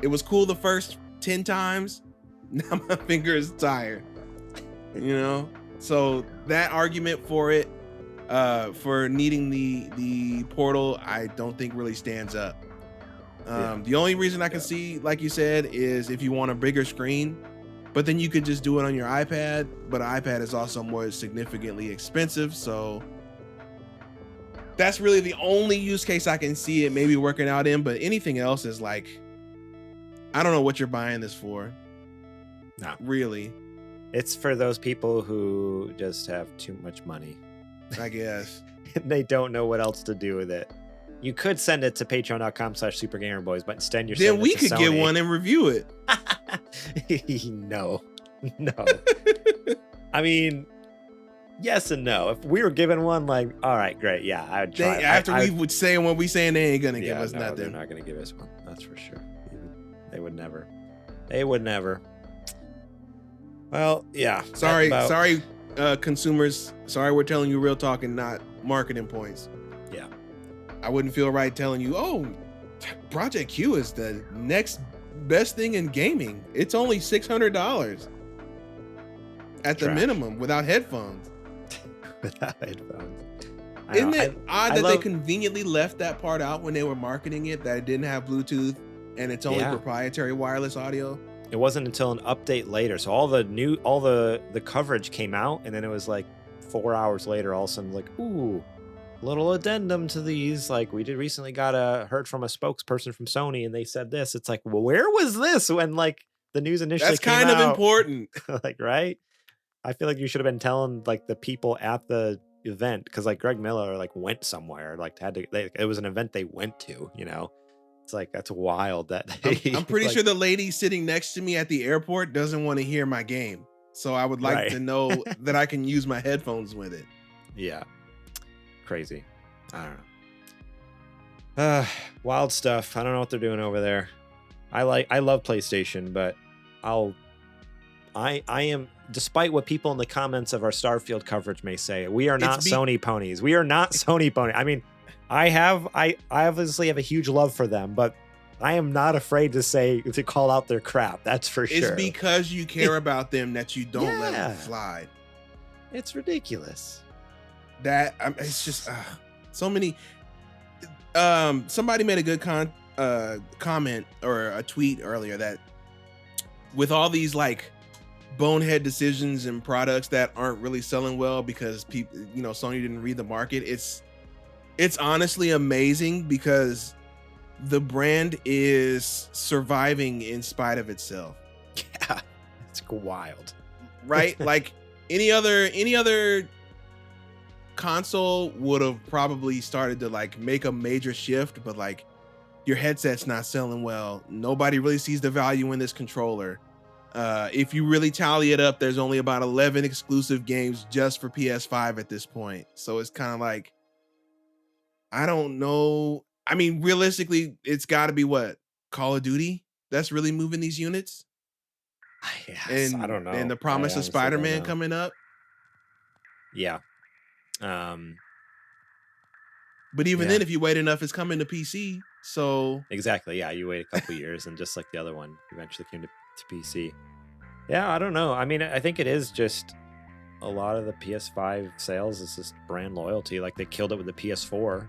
It was cool the first 10 times. Now my finger is tired. You know, so that argument for it, for needing the portal, I don't think really stands up. The only reason I can see, like you said, is if you want a bigger screen, but then you could just do it on your iPad. But an iPad is also more significantly expensive, so that's really the only use case I can see it maybe working out in. But anything else is like, I don't know what you're buying this for.
No,
really.
It's for those people who just have too much money.
I guess.
And they don't know what else to do with it. You could send it to patreon.com/supergamerboys, but instead you're
Then
sending
we
it to
could get
Sony.
one and review it.
No. I mean, yes and no. If we were given one, like, all right, great, yeah, I would try.
After we would say what we saying, they ain't gonna give us
no,
nothing.
They're not gonna give us one. That's for sure. They would never. They would never. Well, yeah.
Sorry, consumers. Sorry, we're telling you real talk and not marketing points.
Yeah.
I wouldn't feel right telling you, oh, Project Q is the next best thing in gaming. It's only $600 at the
Trash.
minimum without headphones.
Without headphones.
Isn't it odd that they
love-
conveniently left that part out when they were marketing it, that it didn't have Bluetooth and it's only
Yeah.
proprietary wireless audio?
It wasn't until an update later. So all the coverage came out, and then it was like 4 hours later, all of a sudden, like, ooh, little addendum to these. Like, we recently heard from a spokesperson from Sony, and they said this. It's like, well, where was this when like the news initially
That's
came
kind of
out?
important.
Like, right? I feel like you should have been telling like the people at the event, because like Greg Miller like went somewhere, like it was an event they went to. It's like that's wild that
I'm pretty
like,
sure the lady sitting next to me at the airport doesn't want to hear my game. So I would like
Right.
to know that I can use my headphones with it.
Yeah, crazy. I don't know. Wild stuff. I don't know what they're doing over there. I love PlayStation, but I am, despite what people in the comments of our Starfield coverage may say, we are not Sony ponies. We are not Sony ponies. I mean, I obviously have a huge love for them, but I am not afraid to call out their crap. That's for sure.
It's because you care about them that you don't let them slide.
It's ridiculous.
It's just so many. Somebody made a good comment or a tweet earlier that with all these like bonehead decisions and products that aren't really selling well because people, Sony didn't read the market. It's honestly amazing because the brand is surviving in spite of itself.
Yeah, it's wild,
right? Like any other console would have probably started to like make a major shift, but like your headset's not selling well. Nobody really sees the value in this controller. If you really tally it up, there's only about 11 exclusive games just for PS5 at this point. So it's kind of like, I don't know. I mean, realistically, it's got to be what? Call of Duty that's really moving these units?
Yes, I don't know.
And the promise of Spider-Man coming up?
Yeah.
But even then, if you wait enough, it's coming to PC. So
exactly, yeah, you wait a couple years, and just like the other one, eventually came to PC. Yeah, I don't know. I mean, I think it is just a lot of the PS5 sales is just brand loyalty. Like they killed it with the PS4.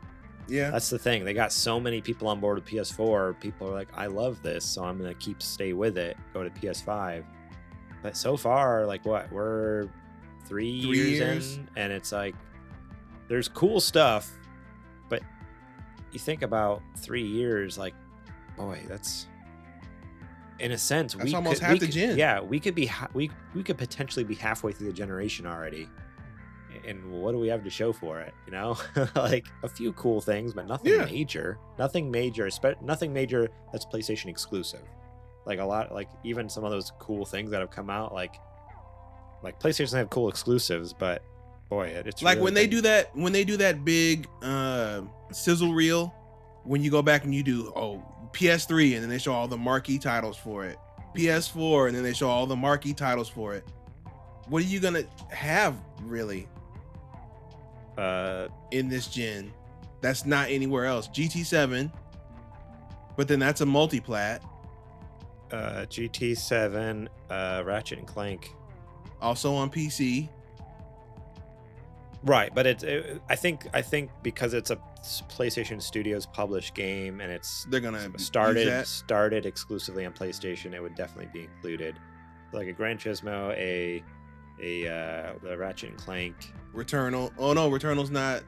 Yeah,
that's the thing. They got so many people on board with PS4. People are like, I love this, so I'm gonna stay with it. Go to PS5. But so far, like what? We're 3 years in, and it's like there's cool stuff. But you think about 3 years, like, boy, that's in a sense
that's almost half the gen.
Yeah, we could be we could potentially be halfway through the generation already. And what do we have to show for it? Like a few cool things, but nothing major. Nothing major that's PlayStation exclusive. Like a lot, like even some of those cool things that have come out, like PlayStation doesn't have cool exclusives, but boy, it's
like
really
when they do that big sizzle reel, when you go back and you do PS3 and then they show all the marquee titles for it, PS4 and then they show all the marquee titles for it. What are you gonna have really in this gen that's not anywhere else? GT7, but then that's a multi-plat.
GT7, Ratchet and Clank,
also on PC.
Right, but I think because it's a PlayStation Studios published game and
they're gonna
started exclusively on PlayStation, it would definitely be included. Like a Gran Turismo, the Ratchet and Clank,
Returnal. Oh no, Returnal's not.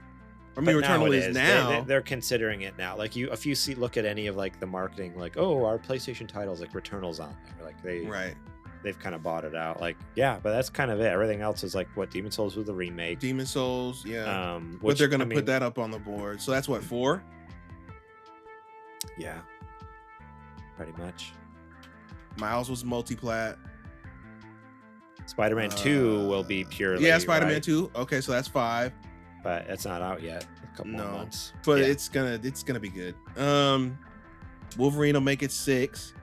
I mean, Returnal is now.
They're considering it now. Like if you look at any of like the marketing, like our PlayStation titles, like Returnal's on there. Like they've kind of bought it out. Like but that's kind of it. Everything else is like what Demon Souls was the remake.
Demon Souls, yeah. But they're gonna put that up on the board. So that's what 4.
Yeah, pretty much.
Miles was multi-plat.
Spider-Man 2 will be purely.
Yeah, Spider-Man 2. Okay, so that's 5.
But it's not out yet. A couple more months.
But it's gonna be good. Wolverine will make it 6.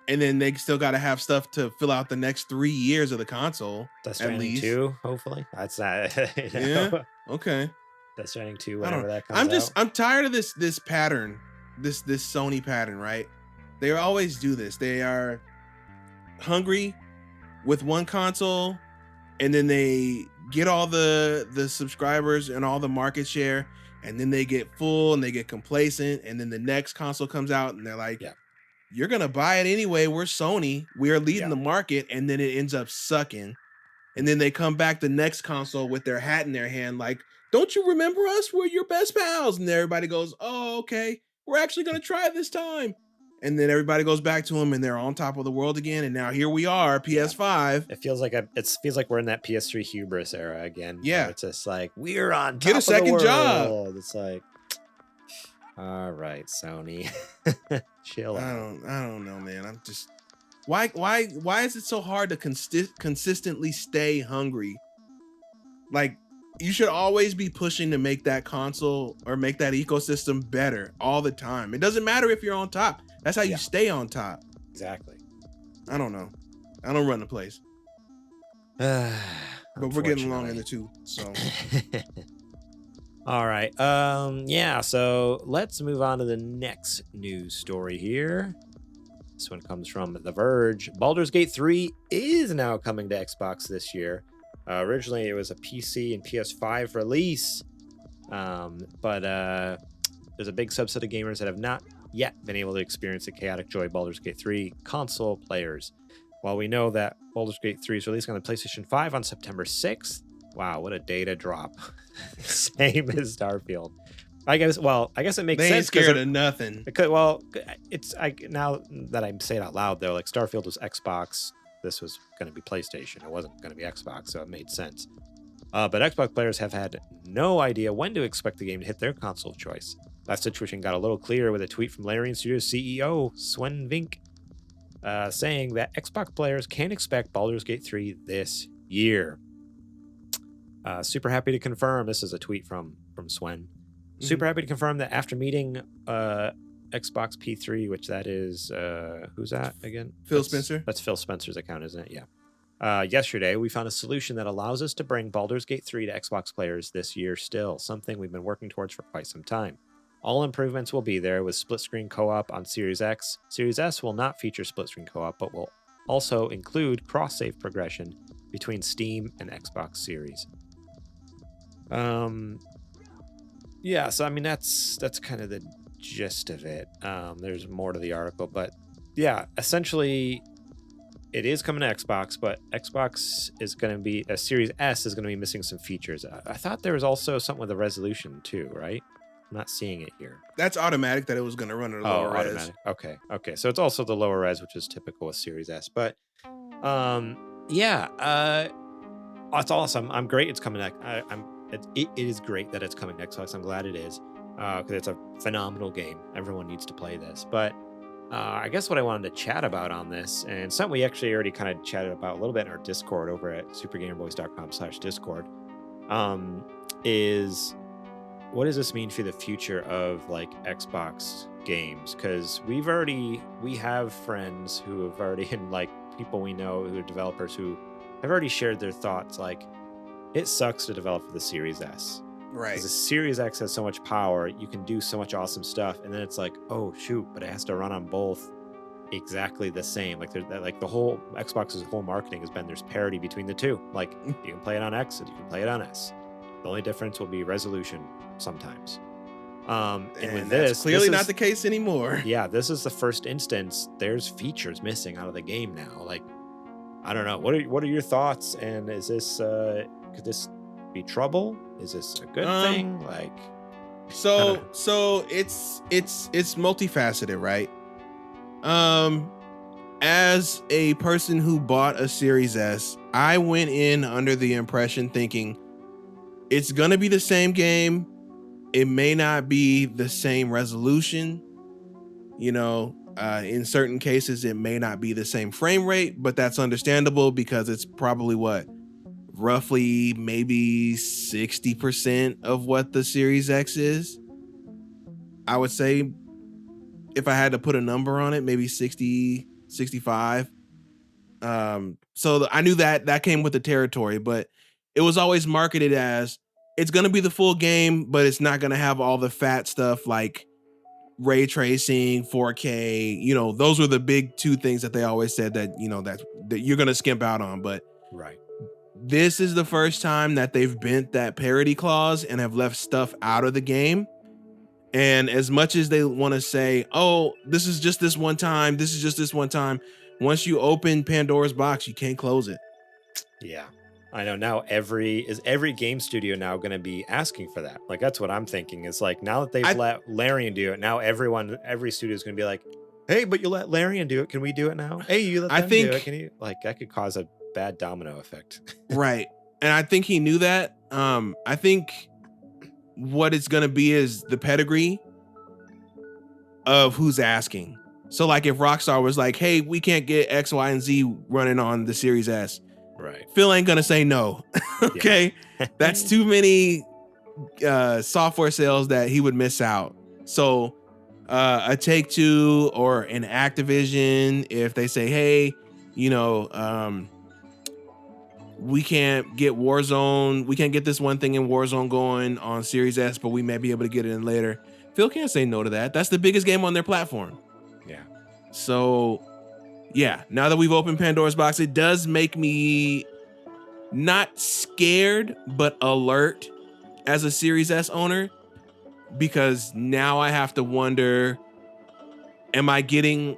And then they still gotta have stuff to fill out the next 3 years of the console.
Death Stranding 2, hopefully. That's not
Yeah. Okay.
Death Stranding 2, whenever that comes out.
I'm tired of this pattern. This Sony pattern, right? They always do this. They are hungry with one console, and then they get all the subscribers and all the market share, and then they get full and they get complacent, and then the next console comes out and they're like, you're gonna buy it anyway, we're Sony, we are leading the market, and then it ends up sucking. And then they come back the next console with their hat in their hand like, don't you remember us? We're your best pals. And everybody goes, oh, okay, we're actually gonna try it this time. and then everybody goes back to them, and they're on top of the world again. And now here we are, PS5.
It feels like we're in that PS3 hubris era again.
Yeah,
it's just like we're on top
get a
of the
second
world.
job.
It's like, all right, Sony, chill
I
out.
don't know, man. I'm just why is it so hard to consistently stay hungry? Like, you should always be pushing to make that console or make that ecosystem better all the time. It doesn't matter if you're on top. That's how you stay on top.
Exactly.
I don't know. I don't run the place. But we're getting along in the two. So
all right. Yeah, so let's move on to the next news story here. This one comes from The Verge. Baldur's Gate 3 is now coming to Xbox this year. Originally, it was a PC and PS5 release, but there's a big subset of gamers that have not yet been able to experience the chaotic joy of Baldur's Gate 3 console players. While we know that Baldur's Gate 3 is releasing on the PlayStation 5 on September 6th, wow, what a data drop. Same as Starfield. I guess it makes sense.
They ain't scared of nothing.
Because, now that I'm saying it out loud, though, like Starfield was Xbox, this was going to be PlayStation. It wasn't going to be Xbox, so it made sense. But Xbox players have had no idea when to expect the game to hit their console of choice. That situation got a little clearer with a tweet from Larian Studios CEO Sven Vink, saying that Xbox players can expect Baldur's Gate 3 this year. Super happy to confirm, this is a tweet from Sven. Super happy to confirm that after meeting Xbox P3, which that is, who's that again?
Phil Spencer.
That's Phil Spencer's account, isn't it? Yeah. Yesterday, we found a solution that allows us to bring Baldur's Gate 3 to Xbox players this year still, something we've been working towards for quite some time. All improvements will be there with split-screen co-op on Series X. Series S will not feature split-screen co-op, but will also include cross-save progression between Steam and Xbox Series. Yeah, so I mean that's kind of the gist of it. There's more to the article, but yeah, essentially it is coming to Xbox, but Xbox is going to be Series S is going to be missing some features. I thought there was also something with the resolution too, right? I'm not seeing it here.
That's automatic that it was going to run at a lower res.
Automatic. Okay. So it's also the lower res, which is typical with Series S. But it's awesome. I'm great. It's coming. It is great that it's coming to Xbox. I'm glad it is because it's a phenomenal game. Everyone needs to play this. But I guess what I wanted to chat about on this, and something we actually already kind of chatted about a little bit in our Discord over at supergamerboys.com/Discord, is what does this mean for the future of like Xbox games? Because we have friends who have already, and like people we know who are developers who have already shared their thoughts. Like, it sucks to develop for the Series S.
Right.
Because the Series X has so much power, you can do so much awesome stuff, and then it's like, oh shoot, but it has to run on both exactly the same. Like the whole Xbox's whole marketing has been there's parity between the two. Like you can play it on X and you can play it on S. The only difference will be resolution sometimes. And with
that's clearly not the case anymore.
Yeah, this is the first instance. There's features missing out of the game now. Like, I don't know. What are your thoughts? And is this could this be trouble? Is this a good thing? Like,
so it's multifaceted, right? As a person who bought a Series S, I went in under the impression thinking it's gonna be the same game. It may not be the same resolution. You know, in certain cases, it may not be the same frame rate, but that's understandable because it's probably roughly maybe 60% of what the Series X is. I would say if I had to put a number on it, maybe 60, 65. So I knew that came with the territory, but it was always marketed as it's going to be the full game, but it's not going to have all the fat stuff like ray tracing, 4K. You know, those were the big two things that they always said that, you know, that you're going to skimp out on. But
right.
This is the first time that they've bent that parity clause and have left stuff out of the game. And as much as they want to say, oh, this is just this one time, once you open Pandora's box, you can't close it.
Yeah. I know now every game studio now going to be asking for that? Like, that's what I'm thinking. It's like, now that they've let Larian do it, now every studio is going to be like, Hey, but you let Larian do it. Can we do it now? Hey, you let
I
them do it.
think
Can you? Like that could cause a bad domino effect.
right, and I think he knew that. I think what it's gonna be is the pedigree of who's asking. So like if Rockstar was like, hey, we can't get X, Y, and Z running on the Series S,
Right.
Phil ain't gonna say no. Okay. That's too many software sales that he would miss out. So a Take-Two or an Activision, if they say, hey, you know, we can't get Warzone, we can't get this one thing in Warzone going on Series S, but we may be able to get it in later. Phil can't say no to that. That's the biggest game on their platform.
Yeah.
So yeah, now that we've opened Pandora's box, it does make me not scared, but alert as a Series S owner, because now I have to wonder, am I getting,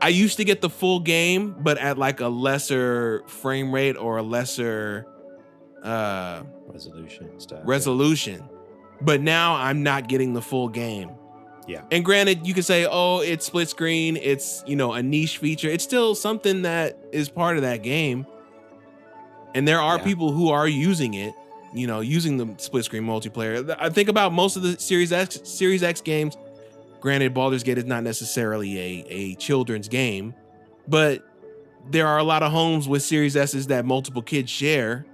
I used to get the full game, but at like a lesser frame rate or a lesser
Resolution stuff.
resolution. But now I'm not getting the full game.
Yeah.
And granted, you could say, oh, it's split screen, it's, you know, a niche feature. It's still something that is part of that game. And there are people who are using it, you know, using the split screen multiplayer. I think about most of the Series X games. Granted, Baldur's Gate is not necessarily a children's game, but there are a lot of homes with Series S's that multiple kids share.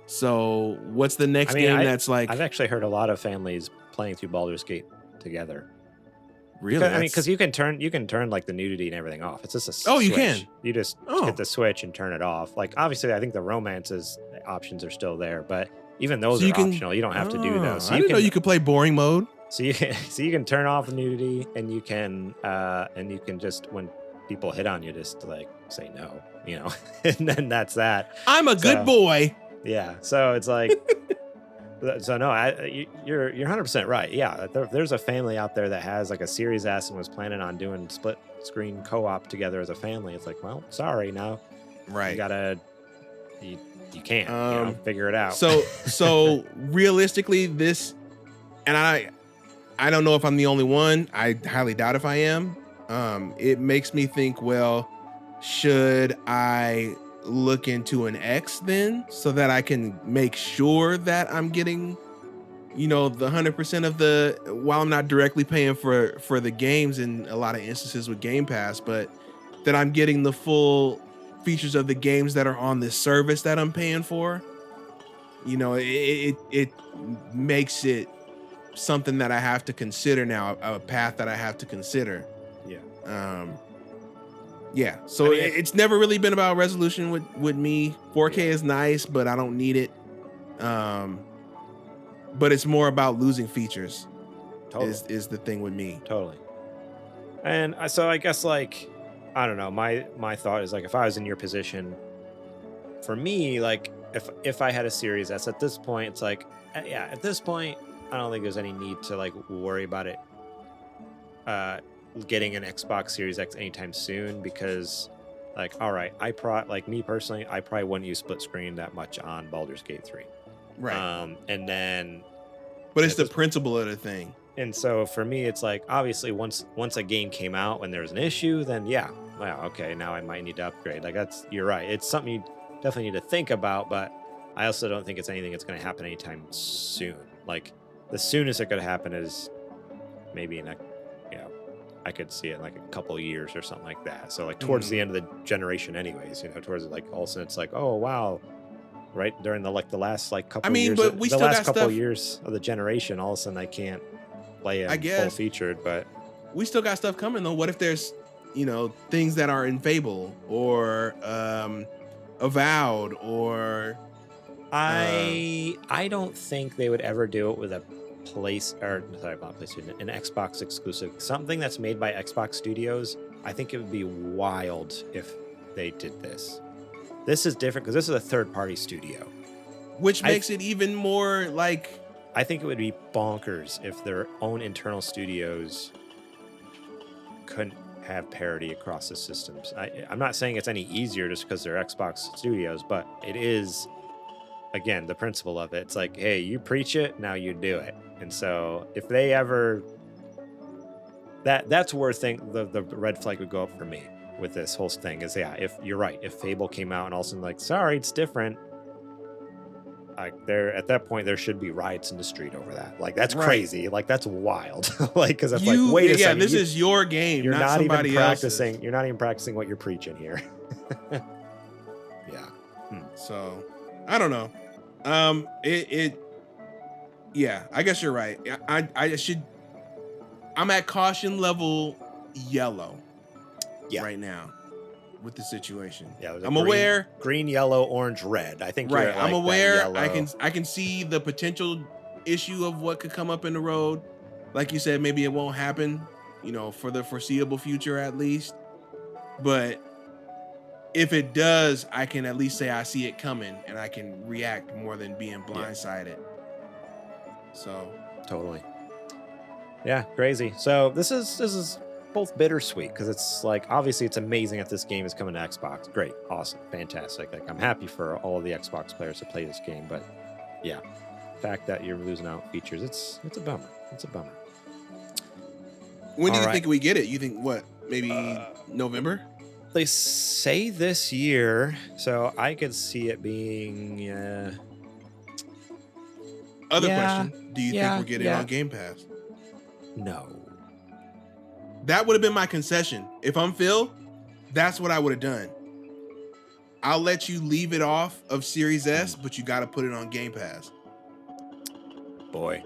So what's the next game that's like?
I've actually heard a lot of families playing through Baldur's Gate together.
Really?
Because you can turn like the nudity and everything off. It's just a
Oh,
switch.
you can.
You just hit the switch and turn it off. Like obviously, I think the romances options are still there, but even those are optional. You don't have to do those. So
I didn't know you could play boring mode.
So you can turn off the nudity, and you can just, when people hit on you, just like say no, you know, and then that's that.
I'm a good boy.
Yeah. So it's like. So no, you're 100% right. Yeah, there's a family out there that has like a Series S and was planning on doing split screen co-op together as a family. It's like, well, sorry, now,
right?
You can't you know, figure it out.
So realistically, this, and I don't know if I'm the only one. I highly doubt if I am. It makes me think, well, should I look into an X then, so that I can make sure that I'm getting, you know, the 100% of the, while I'm not directly paying for the games in a lot of instances with Game Pass, but that I'm getting the full features of the games that are on this service that I'm paying for. You know, it makes it something that I have to consider now, a path that I have to consider.
Yeah.
Yeah, so it's never really been about resolution with me. 4K is nice, but I don't need it. But it's more about losing features. Totally. Is the thing with me.
Totally. And so I guess, like, I don't know, my thought is like, if I was in your position, for me, like if I had a Series S at this point, it's like, yeah, at this point, I don't think there's any need to like worry about it getting an Xbox Series X anytime soon, because like, all right, like me personally, I probably wouldn't use split screen that much on Baldur's Gate 3.
Right.
And then,
but it's the principle of the thing.
And so for me, it's like, obviously once a game came out when there was an issue, then yeah, well, okay, now I might need to upgrade. Like you're right. It's something you definitely need to think about, but I also don't think it's anything that's going to happen anytime soon. Like the soonest it could happen is maybe in I could see it in like a couple of years or something like that. So like towards the end of the generation anyways, you know, towards like all of a sudden it's like, oh wow, right during the last like couple years,
but we
the
still
last
got
couple
stuff,
years of the generation, all of a sudden I can't play it full featured, but
we still got stuff coming though. What if there's, you know, things that are in Fable or Avowed or
I don't think they would ever do it with an Xbox exclusive. Something that's made by Xbox Studios, I think it would be wild if they did this. This is different because this is a third-party studio.
Which makes it even more like...
I think it would be bonkers if their own internal studios couldn't have parity across the systems. I'm not saying it's any easier just because they're Xbox Studios, but it is, again, the principle of it. It's like, hey, you preach it, now you do it. And so if they ever that's where the red flag would go up for me with this whole thing is, if you're right, if Fable came out and all of a sudden like, sorry, it's different. Like at that point, there should be riots in the street over that. Like that's crazy. Like that's wild. Like because that's like, wait a second.
This is your game.
You're not
somebody
even practicing.
else's.
You're not even practicing what you're preaching here.
Yeah. So I don't know. Yeah, I guess you're right. I'm at caution level yellow right now with the situation.
Yeah,
I'm aware.
Green, yellow, orange, red. I think
right.
You're
I'm
like
aware. I can see the potential issue of what could come up in the road. Like you said, maybe it won't happen, for the foreseeable future at least. But if it does, I can at least say I see it coming and I can react more than being blindsided. So
totally. Yeah, crazy. So this is both bittersweet because it's like, obviously it's amazing that this game is coming to Xbox. Great, awesome, fantastic. Like I'm happy for all of the Xbox players to play this game, but yeah, the fact that you're losing out features, it's a bummer. It's a bummer.
When do you think we get it? You think what? Maybe November?
They say this year, so I could see it being.
Other question: do you think we're getting on Game Pass?
No.
That would have been my concession. If I'm Phil, that's what I would have done. I'll let you leave it off of Series S, but you got to put it on Game Pass.
Boy,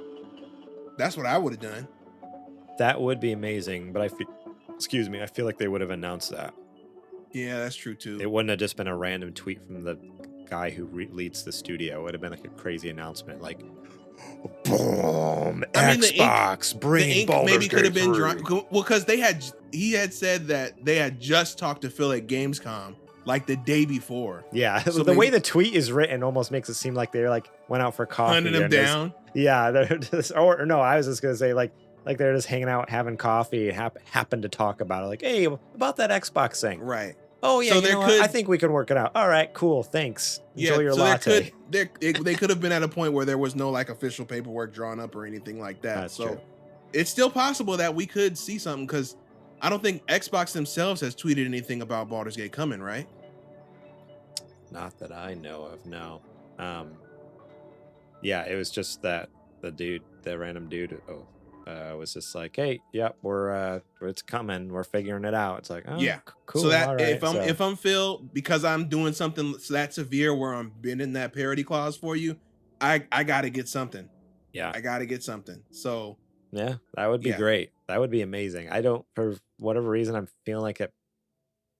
that's what I would have done.
That would be amazing, but I feel like they would have announced that.
Yeah, that's true too.
It wouldn't have just been a random tweet from the guy who leads the studio. It would have been like a crazy announcement, like, boom, Xbox bringing Baldur's
maybe could have been
drunk.
Well, because he had said that they had just talked to Phil at Gamescom like the day before.
Yeah, so the way the tweet is written almost makes it seem like they like went out for coffee.
Hunting him down.
Yeah, they're just, or no, I was just gonna say like they're just hanging out having coffee and happened to talk about it. Like, hey, about that Xbox thing.
Right.
Oh yeah, so I think we can work it out. All right, cool, thanks. Enjoy your latte.
They could have been at a point where there was no like official paperwork drawn up or anything like that.
That's true.
It's still possible that we could see something because I don't think Xbox themselves has tweeted anything about Baldur's Gate coming, right?
Not that I know of, no. Yeah, it was just that the random dude was just like, hey, yep, it's coming, we're figuring it out. It's like, oh yeah, cool.
So that if I'm Phil, because I'm doing something that severe where I'm bending that parity clause for you, I gotta get something.
Yeah,
I gotta get something. So
yeah, that would be great. That would be amazing. I don't, for whatever reason, I'm feeling like it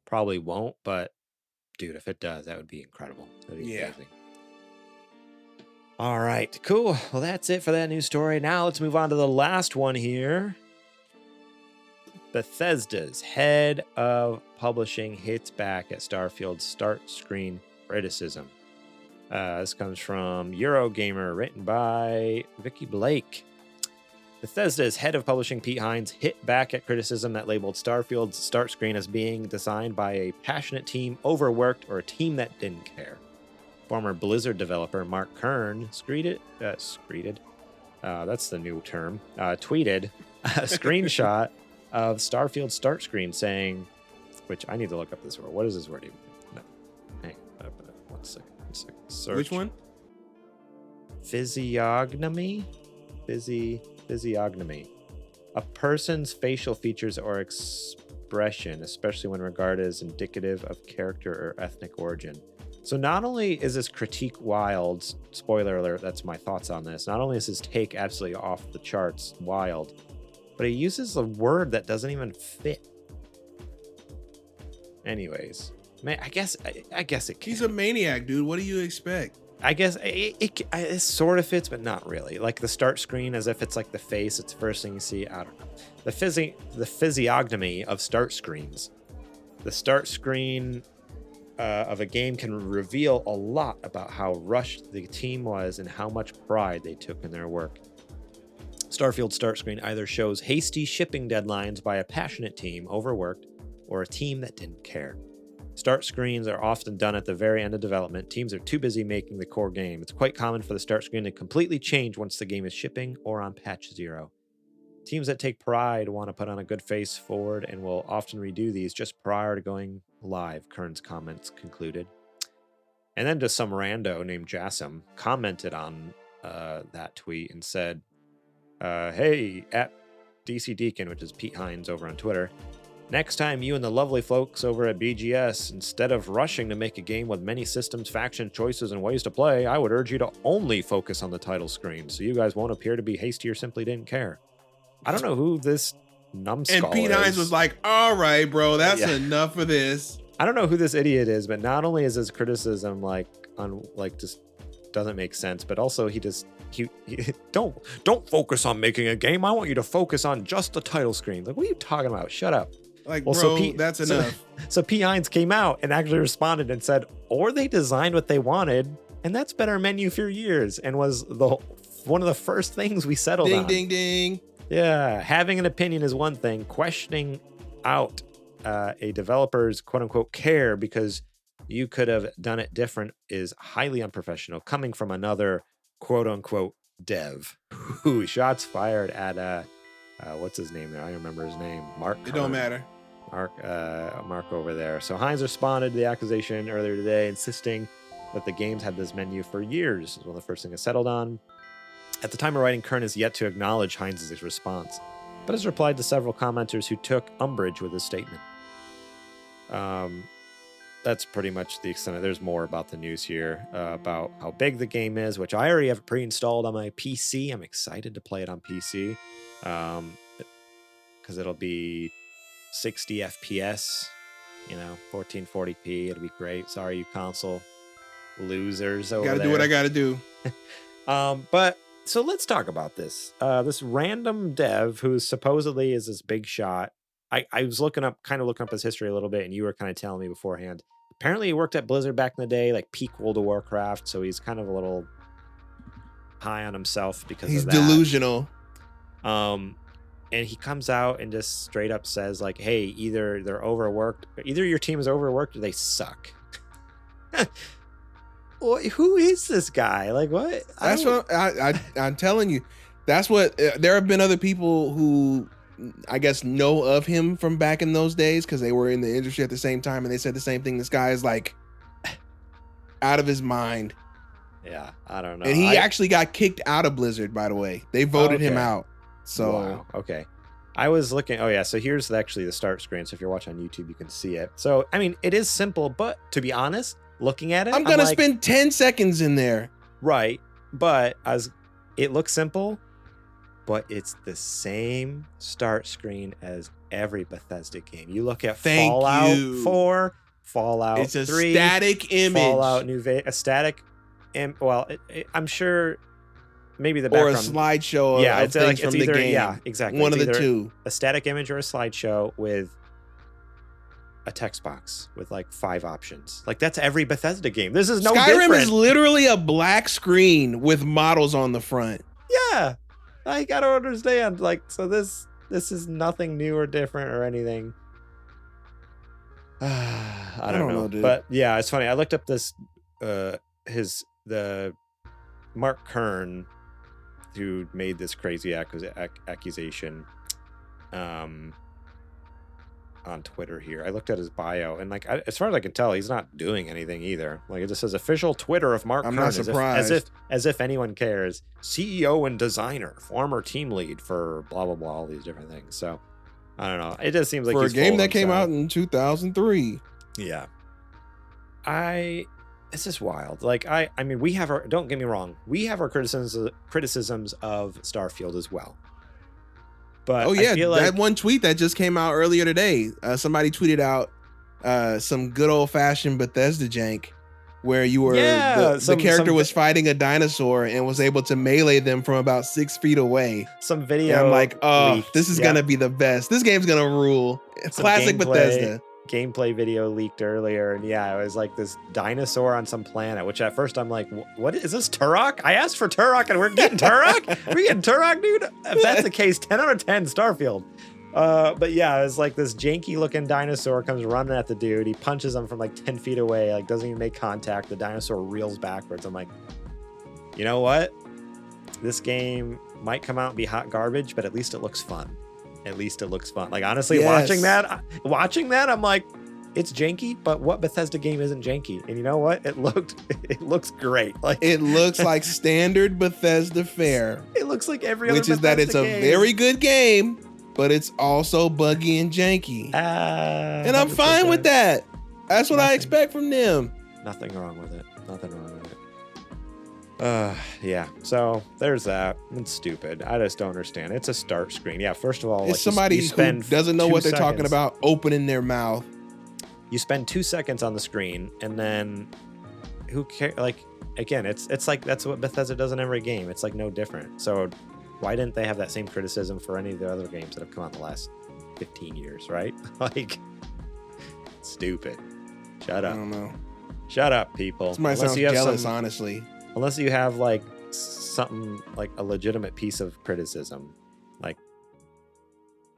probably won't, but dude, if it does, that would be incredible. That'd be amazing. All right, cool. Well, that's it for that news story. Now let's move on to the last one here. Bethesda's head of publishing hits back at Starfield's start screen criticism. This comes from Eurogamer, written by Vicky Blake. Bethesda's head of publishing, Pete Hines, hit back at criticism that labeled Starfield's start screen as being designed by a passionate team, overworked, or a team that didn't care. Former Blizzard developer Mark Kern tweeted a screenshot of Starfield's start screen saying, which I need to look up this word. What is this word even? No. Hang on. One second. Search.
Which one?
Physiognomy. A person's facial features or expression, especially when regarded as indicative of character or ethnic origin. So not only is this critique wild, spoiler alert, that's my thoughts on this, not only is his take absolutely off the charts wild, but he uses a word that doesn't even fit. Anyways, man, I guess it can.
He's a maniac, dude. What do you expect?
I guess it sort of fits, but not really. Like the start screen, as if it's like the face, it's the first thing you see. I don't know. The physiognomy of start screens. The start screen of a game can reveal a lot about how rushed the team was and how much pride they took in their work. Starfield's start screen either shows hasty shipping deadlines by a passionate team, overworked, or a team that didn't care. Start screens are often done at the very end of development. Teams are too busy making the core game. It's quite common for the start screen to completely change once the game is shipping or on patch 0. Teams that take pride want to put on a good face forward and will often redo these just prior to going live, Kern's comments concluded. And then just some rando named Jassim commented on that tweet and said, hey, at DC Deacon, which is Pete Hines over on Twitter, next time you and the lovely folks over at BGS, instead of rushing to make a game with many systems, faction choices, and ways to play, I would urge you to only focus on the title screen so you guys won't appear to be hasty or simply didn't care. I don't know who this numbskull
And Pete
is.
Hines was like, all right, bro, that's enough of this.
I don't know who this idiot is, but not only is his criticism just doesn't make sense, but also he don't focus on making a game. I want you to focus on just the title screen. Like, what are you talking about? Shut up.
Like, well, bro, that's enough.
So Pete Hines came out and actually responded and said, or they designed what they wanted, and that's been our menu for years, and was one of the first things we settled on.
Ding, ding, ding.
Yeah, having an opinion is one thing. Questioning out a developer's quote-unquote care because you could have done it different is highly unprofessional, coming from another quote-unquote dev. Ooh, shots fired at what's his name there? I don't remember his name. Mark.
It don't matter.
Mark over there. So Hines responded to the accusation earlier today, insisting that the games had this menu for years. This is one of the first things it settled on. At the time of writing, Kern has yet to acknowledge Hines' response, but has replied to several commenters who took umbrage with his statement. That's pretty much the extent of it. There's more about the news here, about how big the game is, which I already have pre-installed on my PC. I'm excited to play it on PC, because it'll be 60 FPS, 1440p. It'll be great. Sorry, you console losers over there.
Gotta do what I gotta do.
But so let's talk about this. This random dev who supposedly is this big shot. I was looking up his history a little bit, and you were kind of telling me beforehand. Apparently, he worked at Blizzard back in the day, like peak World of Warcraft. So he's kind of a little high on himself because
he's
of that.
Delusional.
And he comes out and just straight up says, like, "Hey, either they're overworked, either your team is overworked, or they suck." Well, who is this guy? Like, what?
That's what I'm telling you. That's what there have been other people who I guess know of him from back in those days because they were in the industry at the same time, and they said the same thing. This guy is like out of his mind.
Yeah, I don't know.
And he actually got kicked out of Blizzard, by the way. They voted him out. So
wow. Okay. I was looking. Oh yeah. So here's actually the start screen. So if you're watching on YouTube, you can see it. So I mean, it is simple, but to be honest, looking at it,
I'm gonna spend 10 seconds in there.
Right, but as it looks simple, but it's the same start screen as every Bethesda game. You look at Fallout 4, Fallout 3.
It's a static image.
Fallout New Vegas, a static. I'm sure maybe the background.
Or a slideshow of things from the game.
Yeah, exactly.
One of the two.
A static image or a slideshow with a text box with like 5 options. Like that's every Bethesda game. This is no
Skyrim
different.
is literally a black screen with models on the front.
Yeah. I gotta understand. Like, so this is nothing new or different or anything. I don't know, dude. But yeah, it's funny. I looked up this the Mark Kern who made this crazy accusation on Twitter here. I looked at his bio, and like as far as I can tell, he's not doing anything either. Like it just says official Twitter of Mark Kern.
I'm not surprised.
As if anyone cares. CEO and designer, former team lead for blah blah blah, all these different things. So I don't know. It just seems like
for
he's
a game
full
that
of
came
himself.
out in 2003.
Yeah. It's just wild. Like I mean, we have our, don't get me wrong, we have our criticisms of Starfield as well. But
oh yeah,
I feel like
that one tweet that just came out earlier today. Somebody tweeted out some good old fashioned Bethesda jank, where you were the character was fighting a dinosaur and was able to melee them from about 6 feet away.
Some video.
And I'm like, oh,
leaked.
this is gonna be the best. This game's gonna rule. Classic Bethesda.
Gameplay video leaked earlier, and yeah, it was like this dinosaur on some planet, which at first I'm like, what is this, Turok? I asked for Turok and we're getting Turok? We getting Turok, dude? If that's the case, 10 out of 10 Starfield. But yeah, it's like this janky looking dinosaur comes running at the dude. He punches him from like 10 feet away, like doesn't even make contact. The dinosaur reels backwards. I'm like, you know what? This game might come out and be hot garbage, but at least it looks fun. At least it looks fun. Like, honestly,
Yes.
watching that, I'm like, it's janky, but what Bethesda game isn't janky? And you know what? It looks great. Like,
It looks like standard Bethesda fare,
it looks like every other
which is that it's a
Bethesda game.
very good game, but it's also buggy and janky. And I'm fine with
100%.
that. That's what I
Nothing.
expect from them.
Nothing wrong with it. Nothing wrong with it. Yeah. So there's that. It's stupid. I just don't understand. It's a start screen. Yeah. First of all,
It's somebody
you
who
spend
doesn't know
2
what they're talking
seconds.
about opening their mouth.
You spend 2 seconds on the screen, and then who cares? Like, again, it's like that's what Bethesda does in every game. It's like no different. So why didn't they have that same criticism for any of the other games that have come out in the last 15 years? Right? Like, stupid. Shut
I
up.
don't know.
Shut up, people.
Somebody sounds jealous, honestly.
Unless you have like something like a legitimate piece of criticism, like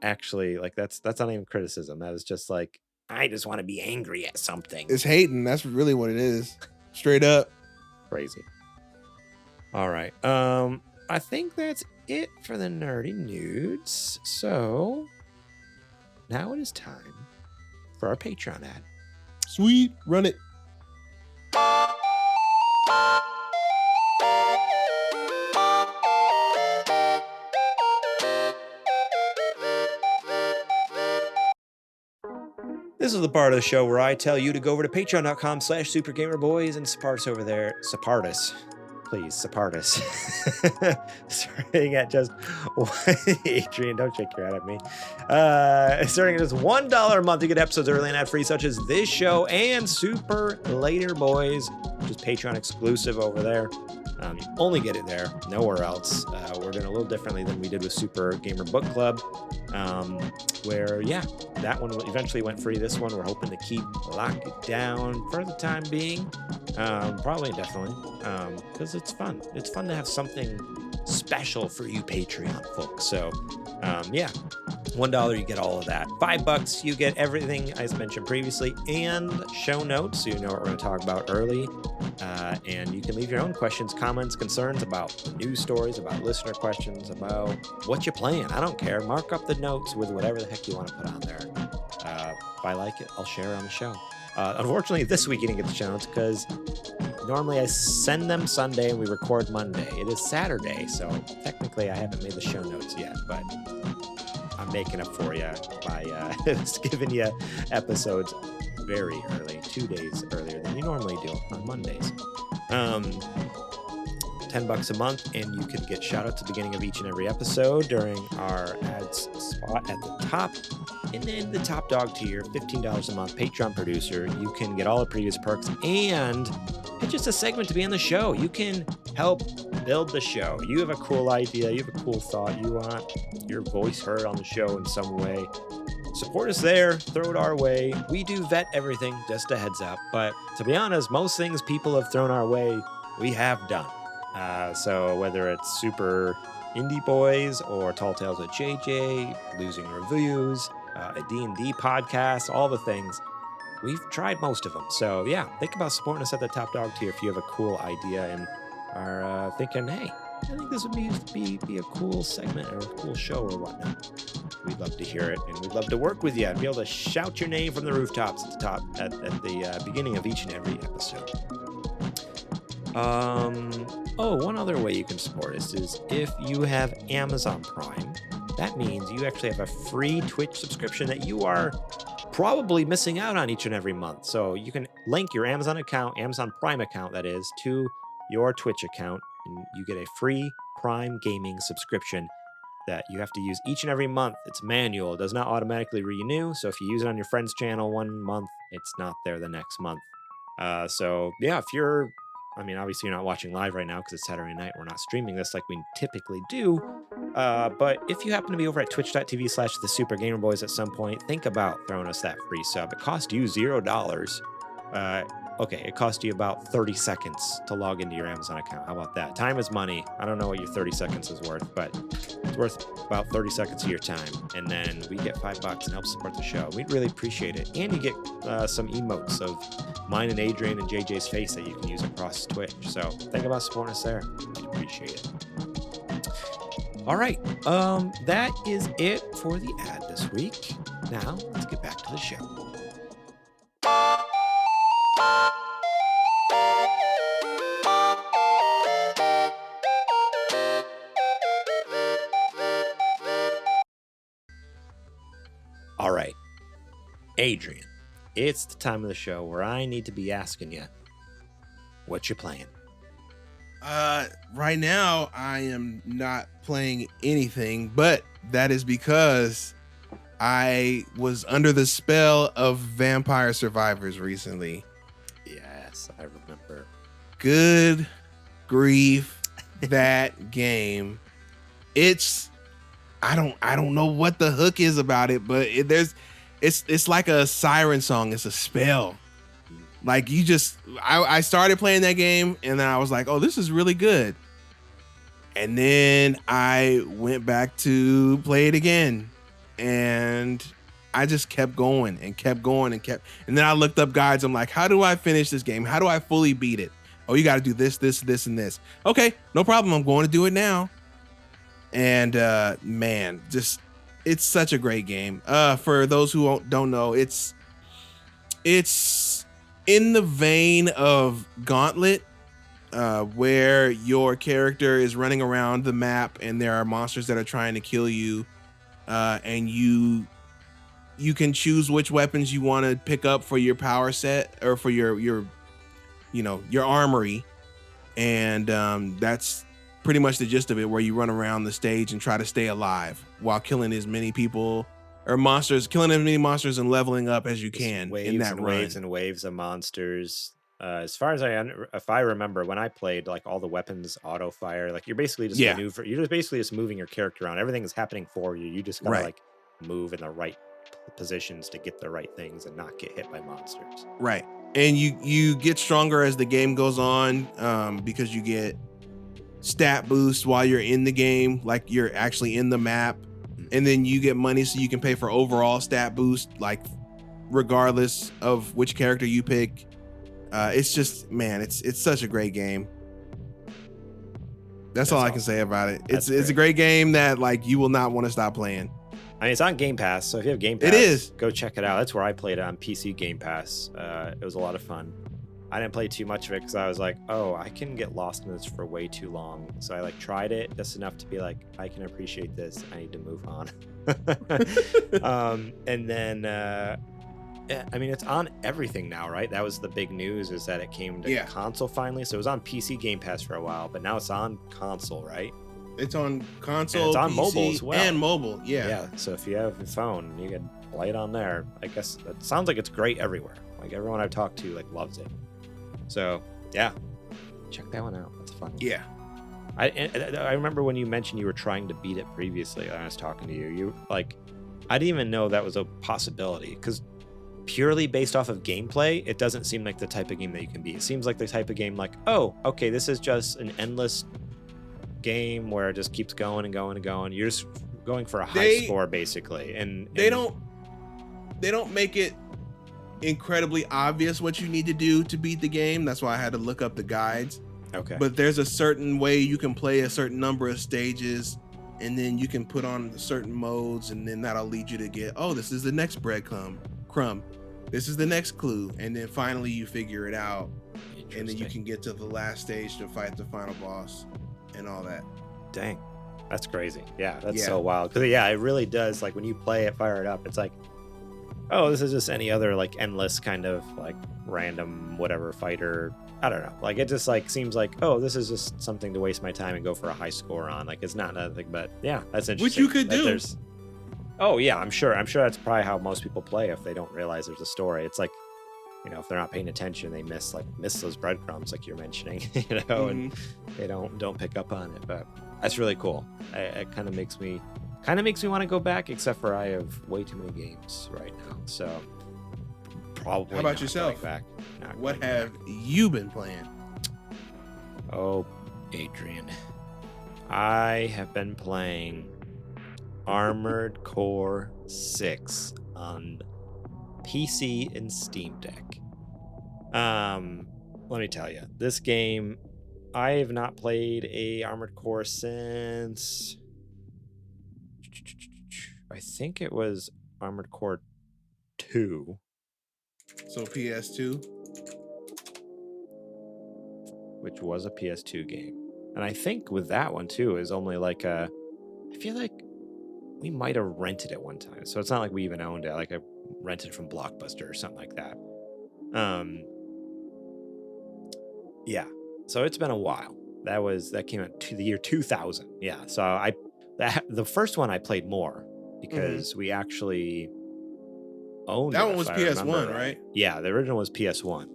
actually, like that's not even criticism. That is just like, I just want to be angry at something.
It's hating. That's really what it is. Straight up.
Crazy. All right. I think that's it for the nerdy nudes. So now it is time for our Patreon ad.
Sweet. Run it.
This is the part of the show where I tell you to go over to patreon.com/supergamerboys and support us over there. Support us. Please, support us. Starting at just Adrian, don't shake your head at me. Starting at just $1 a month, you get episodes early and ad-free, such as this show and Super Later Boys, which is Patreon exclusive over there. You only get it there, nowhere else. We're doing a little differently than we did with Super Gamer Book Club, where, yeah, that one eventually went free. This one, we're hoping to keep lock it down for the time being. Probably indefinitely, because it's fun. It's fun to have something special for you Patreon folks. So, yeah, $1 you get all of that. $5 you get everything I mentioned previously and show notes, so you know what we're going to talk about early. And you can leave your own questions, comments, concerns about the news stories, about listener questions, about what you're playing. I don't care. Mark up the notes with whatever the heck you want to put on there. If I like it, I'll share it on the show. Unfortunately, this week you didn't get the show notes because normally I send them Sunday and we record Monday. It is Saturday, so technically I haven't made the show notes yet, but I'm making up for you by just giving you episodes very early, 2 days earlier than you normally do on Mondays. $10 a month, and you can get shout outs at the beginning of each and every episode during our ads spot at the top. And then the top dog tier, $15 a month, Patreon producer. You can get all the previous perks and it's just a segment to be on the show. You can help build the show. You have a cool idea, you have a cool thought, you want your voice heard on the show in some way. Support us there, throw it our way. We do vet everything, just a heads up. But to be honest, most things people have thrown our way, we have done. So whether it's Super Indie Boys or Tall Tales with JJ, Losing Reviews, a D&D podcast, all the things, we've tried most of them. So yeah, think about supporting us at the top dog tier if you have a cool idea and are thinking, hey, I think this would be a cool segment or a cool show or whatnot. We'd love to hear it, and we'd love to work with you and be able to shout your name from the rooftops at the top at the beginning of each and every episode. One other way you can support us is if you have Amazon Prime. That means you actually have a free Twitch subscription that you are probably missing out on each and every month. So you can link your Amazon account, Amazon Prime account that is, to your Twitch account, and you get a free Prime Gaming subscription that you have to use each and every month. It's manual. It does not automatically renew. So if you use it on your friend's channel one month, it's not there the next month. So yeah, if you're, obviously you're not watching live right now because it's Saturday night. We're not streaming this like we typically do. But if you happen to be over at twitch.tv/thesupergamerboys at some point, think about throwing us that free sub. It costs you $0. Okay, it costs you about 30 seconds to log into your Amazon account. How about that? Time is money. I don't know what your 30 seconds is worth, but it's worth about 30 seconds of your time. And then we get $5 and help support the show. We'd really appreciate it. And you get some emotes of mine and Adrian and JJ's face that you can use across Twitch. So think about supporting us there. We'd appreciate it. All right. That is it for the ad this week. Now let's get back to the show. All right, Adrian, it's the time of the show where I need to be asking you, what you playing?
Right now I am not playing anything, but that is because I was under the spell of Vampire Survivors recently.
Yes, I remember.
Good grief, that game. I don't know what the hook is about it, but it's like a siren song. It's a spell. Like I started playing that game and then I was like, oh, this is really good. And then I went back to play it again and I just kept going and kept going and then I looked up guides. I'm like, how do I finish this game? How do I fully beat it? Oh, you got to do this, and this. Okay, no problem. I'm going to do it now. And man, just it's such a great game. For those who don't know, it's in the vein of Gauntlet, where your character is running around the map and there are monsters that are trying to kill you, and you can choose which weapons you want to pick up for your power set or for your armory, and that's pretty much the gist of it, where you run around the stage and try to stay alive while killing as many people or monsters, killing as many monsters and leveling up as you can in that run.
Waves and waves of monsters. As far as if I remember, when I played, like all the weapons auto fire, like you're basically just maneuver. You're just basically just moving your character around. Everything is happening for you. You just gotta like move in the right positions to get the right things and not get hit by monsters.
Right, and you get stronger as the game goes on, because you get stat boost while you're in the game, like you're actually in the map, and then you get money so you can pay for overall stat boost, like regardless of which character you pick. It's just, man, it's such a great game. That's all I can say about it. It's a great game that like you will not want to stop playing.
I mean, it's on Game Pass, so if you have Game Pass,
it is.
Go check it out. That's where I played it, on PC Game Pass. It was a lot of fun. I didn't play too much of it because I was like, oh, I can get lost in this for way too long. So I like tried it just enough to be like, I can appreciate this. I need to move on. And then, I mean, it's on everything now, right? That was the big news, is that it came to console finally. So it was on PC Game Pass for a while, but now it's on console, right?
It's on console,
and it's on
PC,
mobile as well.
And mobile, yeah.
So if you have your phone, you can play it on there. I guess it sounds like it's great everywhere. Like everyone I've talked to like loves it. So yeah, check that one out. That's fun.
Yeah.
I remember when you mentioned you were trying to beat it previously. When I was talking to you. You like, I didn't even know that was a possibility, because purely based off of gameplay, it doesn't seem like the type of game that you can beat. It seems like the type of game like, oh, okay, this is just an endless game where it just keeps going and going and going. You're just going for a high score basically, and
they don't make it incredibly obvious what you need to do to beat the game. That's why I had to look up the guides.
Okay.
But there's a certain way you can play a certain number of stages, and then you can put on certain modes, and then that'll lead you to get, oh, this is the next breadcrumb. This is the next clue, and then finally you figure it out, and then you can get to the last stage to fight the final boss and all that.
Dang, that's crazy. Yeah, that's so wild. Because it really does. Like when you play it, fire it up, it's like, oh, this is just any other like endless kind of like random whatever fighter. I don't know. Like it just like seems like, oh, this is just something to waste my time and go for a high score on. Like it's not nothing, but yeah, that's interesting.
Which you could do.
Oh yeah, I'm sure that's probably how most people play if they don't realize there's a story. It's like, you know, if they're not paying attention, they miss those breadcrumbs like you're mentioning, you know, and they don't pick up on it. But that's really cool. It kind of makes me want to go back, except for I have way too many games right now. So probably.
How about yourself? What have you been playing?
Oh, Adrian, I have been playing Armored Core 6 on PC and Steam Deck. Let me tell you, this game, I have not played a Armored Core since I think it was Armored Core 2.
So PS2.
Which was a PS2 game. And I think with that one too is only like I feel like we might have rented it one time. So it's not like we even owned it. Like I rented from Blockbuster or something like that. Yeah. So it's been a while. That came out to the year 2000. Yeah. So the first one I played more because we actually owned
that
it.
one was PS1, right?
Yeah, the original was PS1.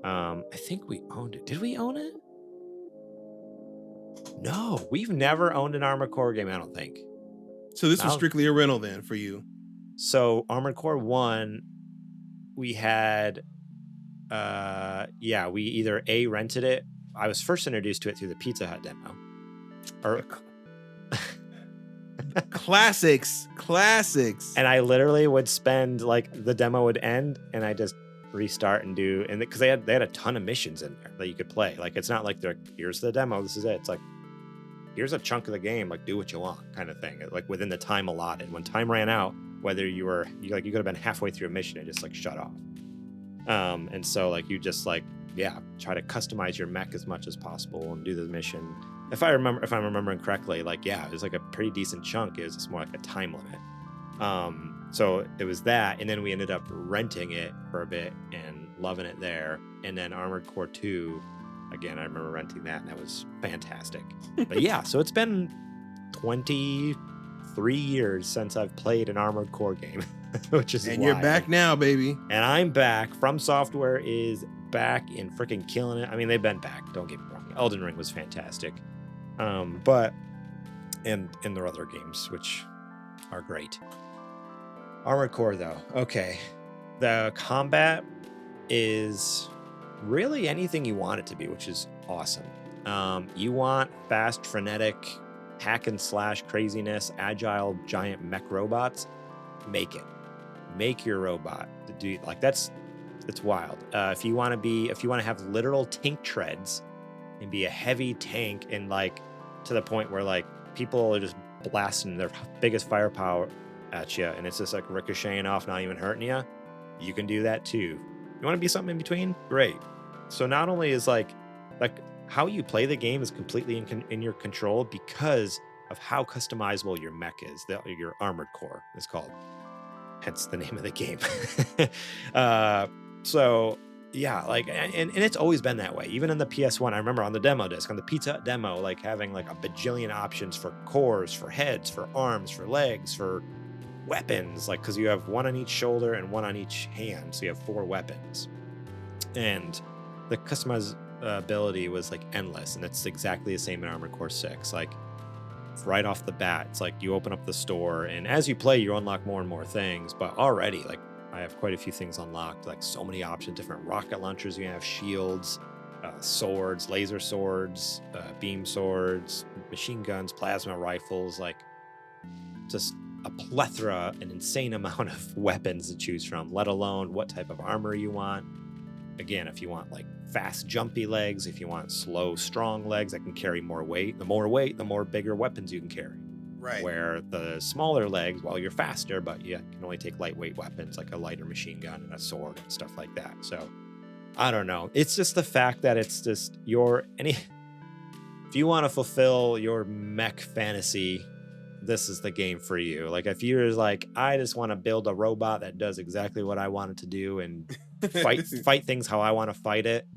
I think we owned it. Did we own it? No, we've never owned an Armored Core game, I don't think.
So this was strictly a rental then for you.
So Armored Core 1, we had we either rented it. I was first introduced to it through the Pizza Hut demo. Or
classics.
And I literally would spend like the demo would end and I just restart and because they had a ton of missions in there that you could play. Like it's not like they're here's the demo, this is it. It's like here's a chunk of the game, like do what you want kind of thing. Like within the time allotted. When time ran out, whether you could have been halfway through a mission and just like shut off. And so like you just like try to customize your mech as much as possible and do the mission. If I'm remembering correctly, like it was like a pretty decent chunk. It was just more like a time limit. So it was that, and then we ended up renting it for a bit and loving it there. And then Armored Core 2, again, I remember renting that, and that was fantastic. But yeah, so it's been 23 years since I've played an Armored Core game, which is
and
wild.
You're back now, baby.
And I'm back. From Software is back and freaking killing it. I mean, they've been back. Don't get me wrong. Elden Ring was fantastic. But and their other games, which are great. Armored Core, though. Okay. The combat is really anything you want it to be, which is awesome. You want fast, frenetic, hack and slash craziness, agile, giant mech robots, make it. Make your robot to do like it's wild. If you want to have literal tank treads and be a heavy tank and like to the point where like people are just blasting their biggest firepower at you and it's just like ricocheting off, not even hurting you, you can do that too. You want to be something in between? Great. So not only is like how you play the game is completely in your control because of how customizable your mech is. Your Armored Core is called. Hence the name of the game. So yeah, like, and it's always been that way. Even in the PS1, I remember on the demo disc, on the Pizza Hut demo, like having like a bajillion options for cores, for heads, for arms, for legs, for weapons, like, because you have one on each shoulder and one on each hand, so you have 4 weapons. And the customizability was like endless, and it's exactly the same in Armored Core 6. Like, right off the bat, it's like you open up the store, and as you play, you unlock more and more things, but already, like, I have quite a few things unlocked, like so many options, different rocket launchers. You have shields, swords, laser swords, beam swords, machine guns, plasma rifles, like just a plethora, an insane amount of weapons to choose from, let alone what type of armor you want. Again, if you want like fast, jumpy legs, if you want slow, strong legs that can carry more weight, the more bigger weapons you can carry.
Right.
Where the smaller legs, well, you're faster, but you can only take lightweight weapons like a lighter machine gun and a sword and stuff like that. So I don't know. It's just the fact that it's just if you want to fulfill your mech fantasy, this is the game for you. Like if you're like, I just want to build a robot that does exactly what I want it to do and fight things how I want to fight it,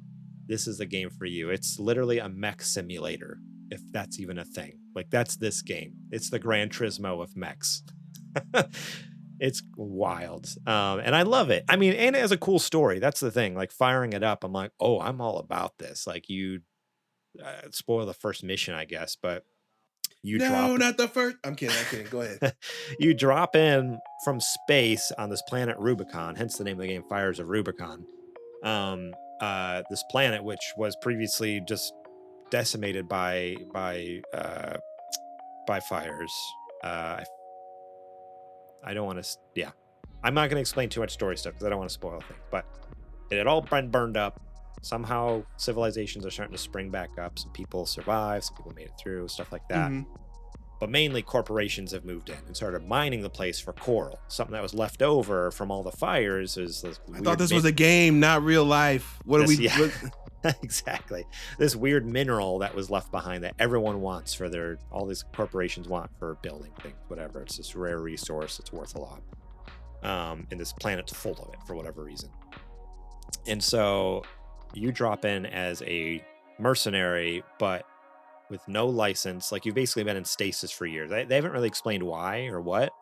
this is the game for you. It's literally a mech simulator, if that's even a thing. Like that's this game. It's the Gran Turismo of mechs. It's wild. And I love it. I mean, and it has a cool story. That's the thing. Like firing it up, I'm like, oh, I'm all about this. Like you spoil the first mission, I guess, but
not the first. I'm kidding. Go ahead.
You drop in from space on this planet Rubicon, hence the name of the game, Fires of Rubicon. This planet, which was previously just decimated by fires. I don't want to. Yeah, I'm not going to explain too much story stuff because I don't want to spoil things. But it had all been burned up. Somehow civilizations are starting to spring back up. Some people survived. Some people made it through. Stuff like that. but mainly corporations have moved in and started mining the place for coral. Something that was left over from all the fires is this
I thought this was a game, not real life. What do we?
Yeah.
What?
Exactly. This weird mineral that was left behind that everyone wants for all these corporations want for building things, whatever. It's this rare resource. It's worth a lot. And this planet's full of it for whatever reason. And so you drop in as a mercenary, but with no license. Like, you've basically been in stasis for years. They haven't really explained why or what,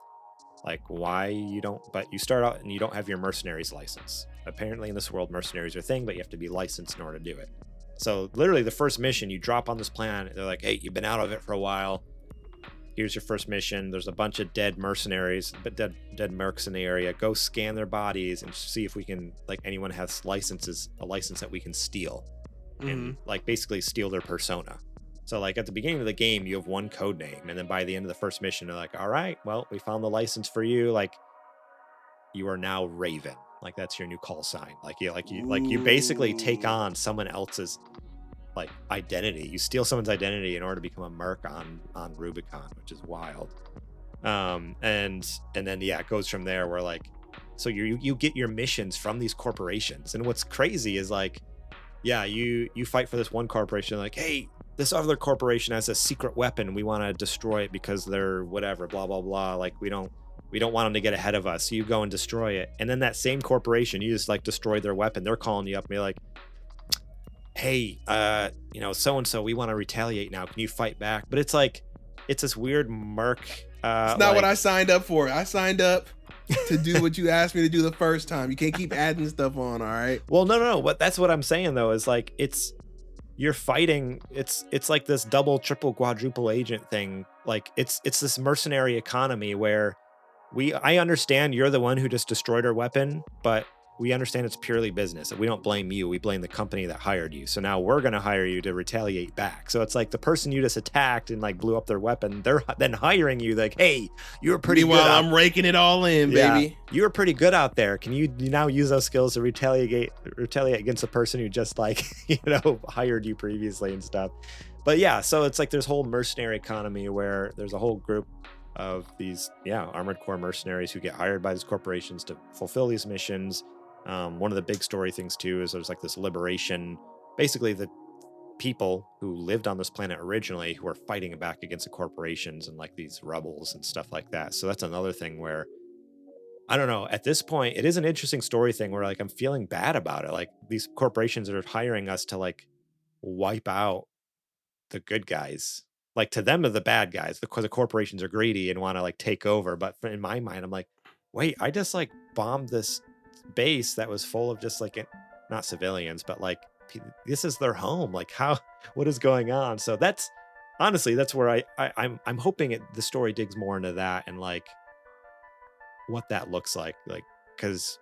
like why you don't, but you start out and you don't have your mercenaries license. Apparently in this world, mercenaries are a thing, but you have to be licensed in order to do it. So literally the first mission, you drop on this planet. They're like, hey, you've been out of it for a while. Here's your first mission. There's a bunch of dead mercenaries, but dead mercs in the area. Go scan their bodies and see if we can, like, anyone has a license that we can steal, and like basically steal their persona. So like at the beginning of the game, you have one code name, and then by the end of the first mission, they're like, all right, well, we found the license for you. Like, you are now Raven. Like, that's your new call sign. You basically take on someone else's like identity. You steal someone's identity in order to become a merc on Rubicon, which is wild. And then it goes from there where like, so you get your missions from these corporations. And what's crazy is like, yeah, you fight for this one corporation, like, hey, this other corporation has a secret weapon. We want to destroy it because they're whatever, blah, blah, blah. Like, we don't want them to get ahead of us. So you go and destroy it. And then that same corporation, you just like destroy their weapon. They're calling you up and be like, hey, so-and-so, we want to retaliate now. Can you fight back? But it's like, it's this weird merc.
It's not what I signed up for. I signed up to do what you asked me to do the first time. You can't keep adding stuff on, all right?
Well, no. But that's what I'm saying, though, is like, you're fighting. It's like this double, triple, quadruple agent thing. Like, it's this mercenary economy where I understand you're the one who just destroyed our weapon, but we understand it's purely business. We don't blame you. We blame the company that hired you. So now we're going to hire you to retaliate back. So it's like the person you just attacked and like blew up their weapon, they're then hiring you like, hey, you were pretty good.
I'm raking it all in, baby.
You were pretty good out there. Can you now use those skills to retaliate against the person who just like, hired you previously and stuff. But yeah, so it's like this whole mercenary economy where there's a whole group of these, armored core mercenaries who get hired by these corporations to fulfill these missions. One of the big story things too is there's like this liberation, basically the people who lived on this planet originally who are fighting back against the corporations and like these rebels and stuff like that. So that's another thing where, I don't know, at this point, it is an interesting story thing where like I'm feeling bad about it. Like, these corporations are hiring us to like wipe out the good guys. Like, to them, are the bad guys because the corporations are greedy and want to like take over. But in my mind, I'm like, wait, I just like bombed this base that was full of just like, not civilians, but like, this is their home. Like, what is going on? So that's honestly, that's where I'm hoping the story digs more into that and like what that looks like, because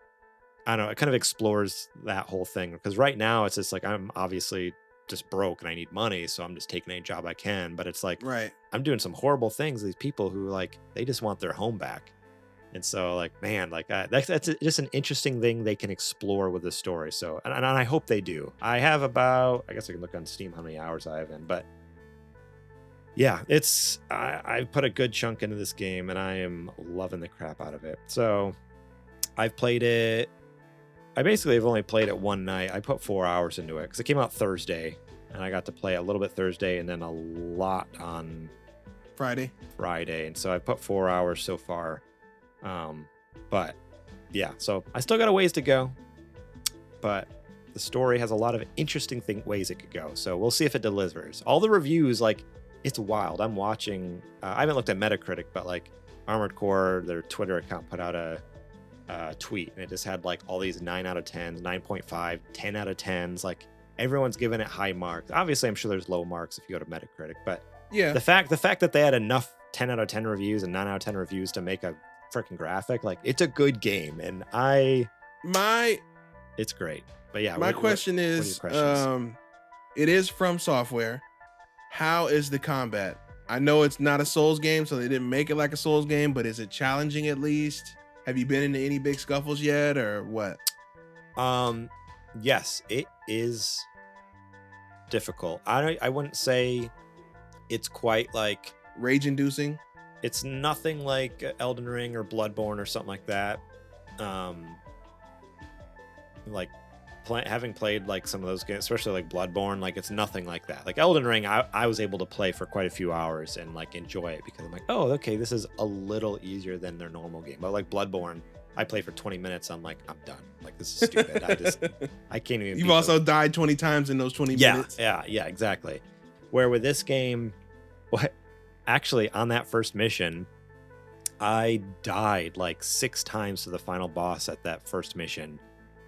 I don't know, it kind of explores that whole thing. Because right now it's just like, I'm obviously just broke and I need money, so I'm just taking any job I can. But it's like,
right,
I'm doing some horrible things. These people who like, they just want their home back. And so like, man, like that's just an interesting thing they can explore with the story. So, and I hope they do. I have about, I guess I can look on Steam how many hours I have in, but yeah, I put a good chunk into this game and I am loving the crap out of it. So I've played it. I basically have only played it one night. I put 4 hours into it because it came out Thursday and I got to play a little bit Thursday and then a lot on
Friday.
And so I put 4 hours so far. But yeah, so I still got a ways to go, but the story has a lot of interesting ways it could go. So we'll see if it delivers. All the reviews, like, it's wild. I'm watching, I haven't looked at Metacritic, but like Armored Core, their Twitter account put out a tweet and it just had like all these 9 out of 10s, 9.5, 10 out of 10s. Like, everyone's giving it high marks. Obviously, I'm sure there's low marks if you go to Metacritic, but yeah, the fact that they had enough 10 out of 10 reviews and 9 out of 10 reviews to make a freaking graphic, like, it's a good game, and it's great. But yeah,
my question is, it is From Software. How is the combat? I know it's not a Souls game, so they didn't make it like a Souls game, but is it challenging at least? Have you been into any big scuffles yet, or what?
Yes, it is difficult. I wouldn't say it's quite like
rage-inducing?
It's nothing like Elden Ring or Bloodborne or something like that. Like having played like some of those games, especially like Bloodborne, like it's nothing like that. Like Elden Ring, I was able to play for quite a few hours and like enjoy it because I'm like, oh, okay, this is a little easier than their normal game. But like Bloodborne, I played for 20 minutes. I'm like, I'm done. Like, this is stupid. I can't even.
You've also died 20 times in those 20 minutes.
Yeah, exactly. Where with this game, actually on that first mission, I died like 6 times to the final boss at that first mission.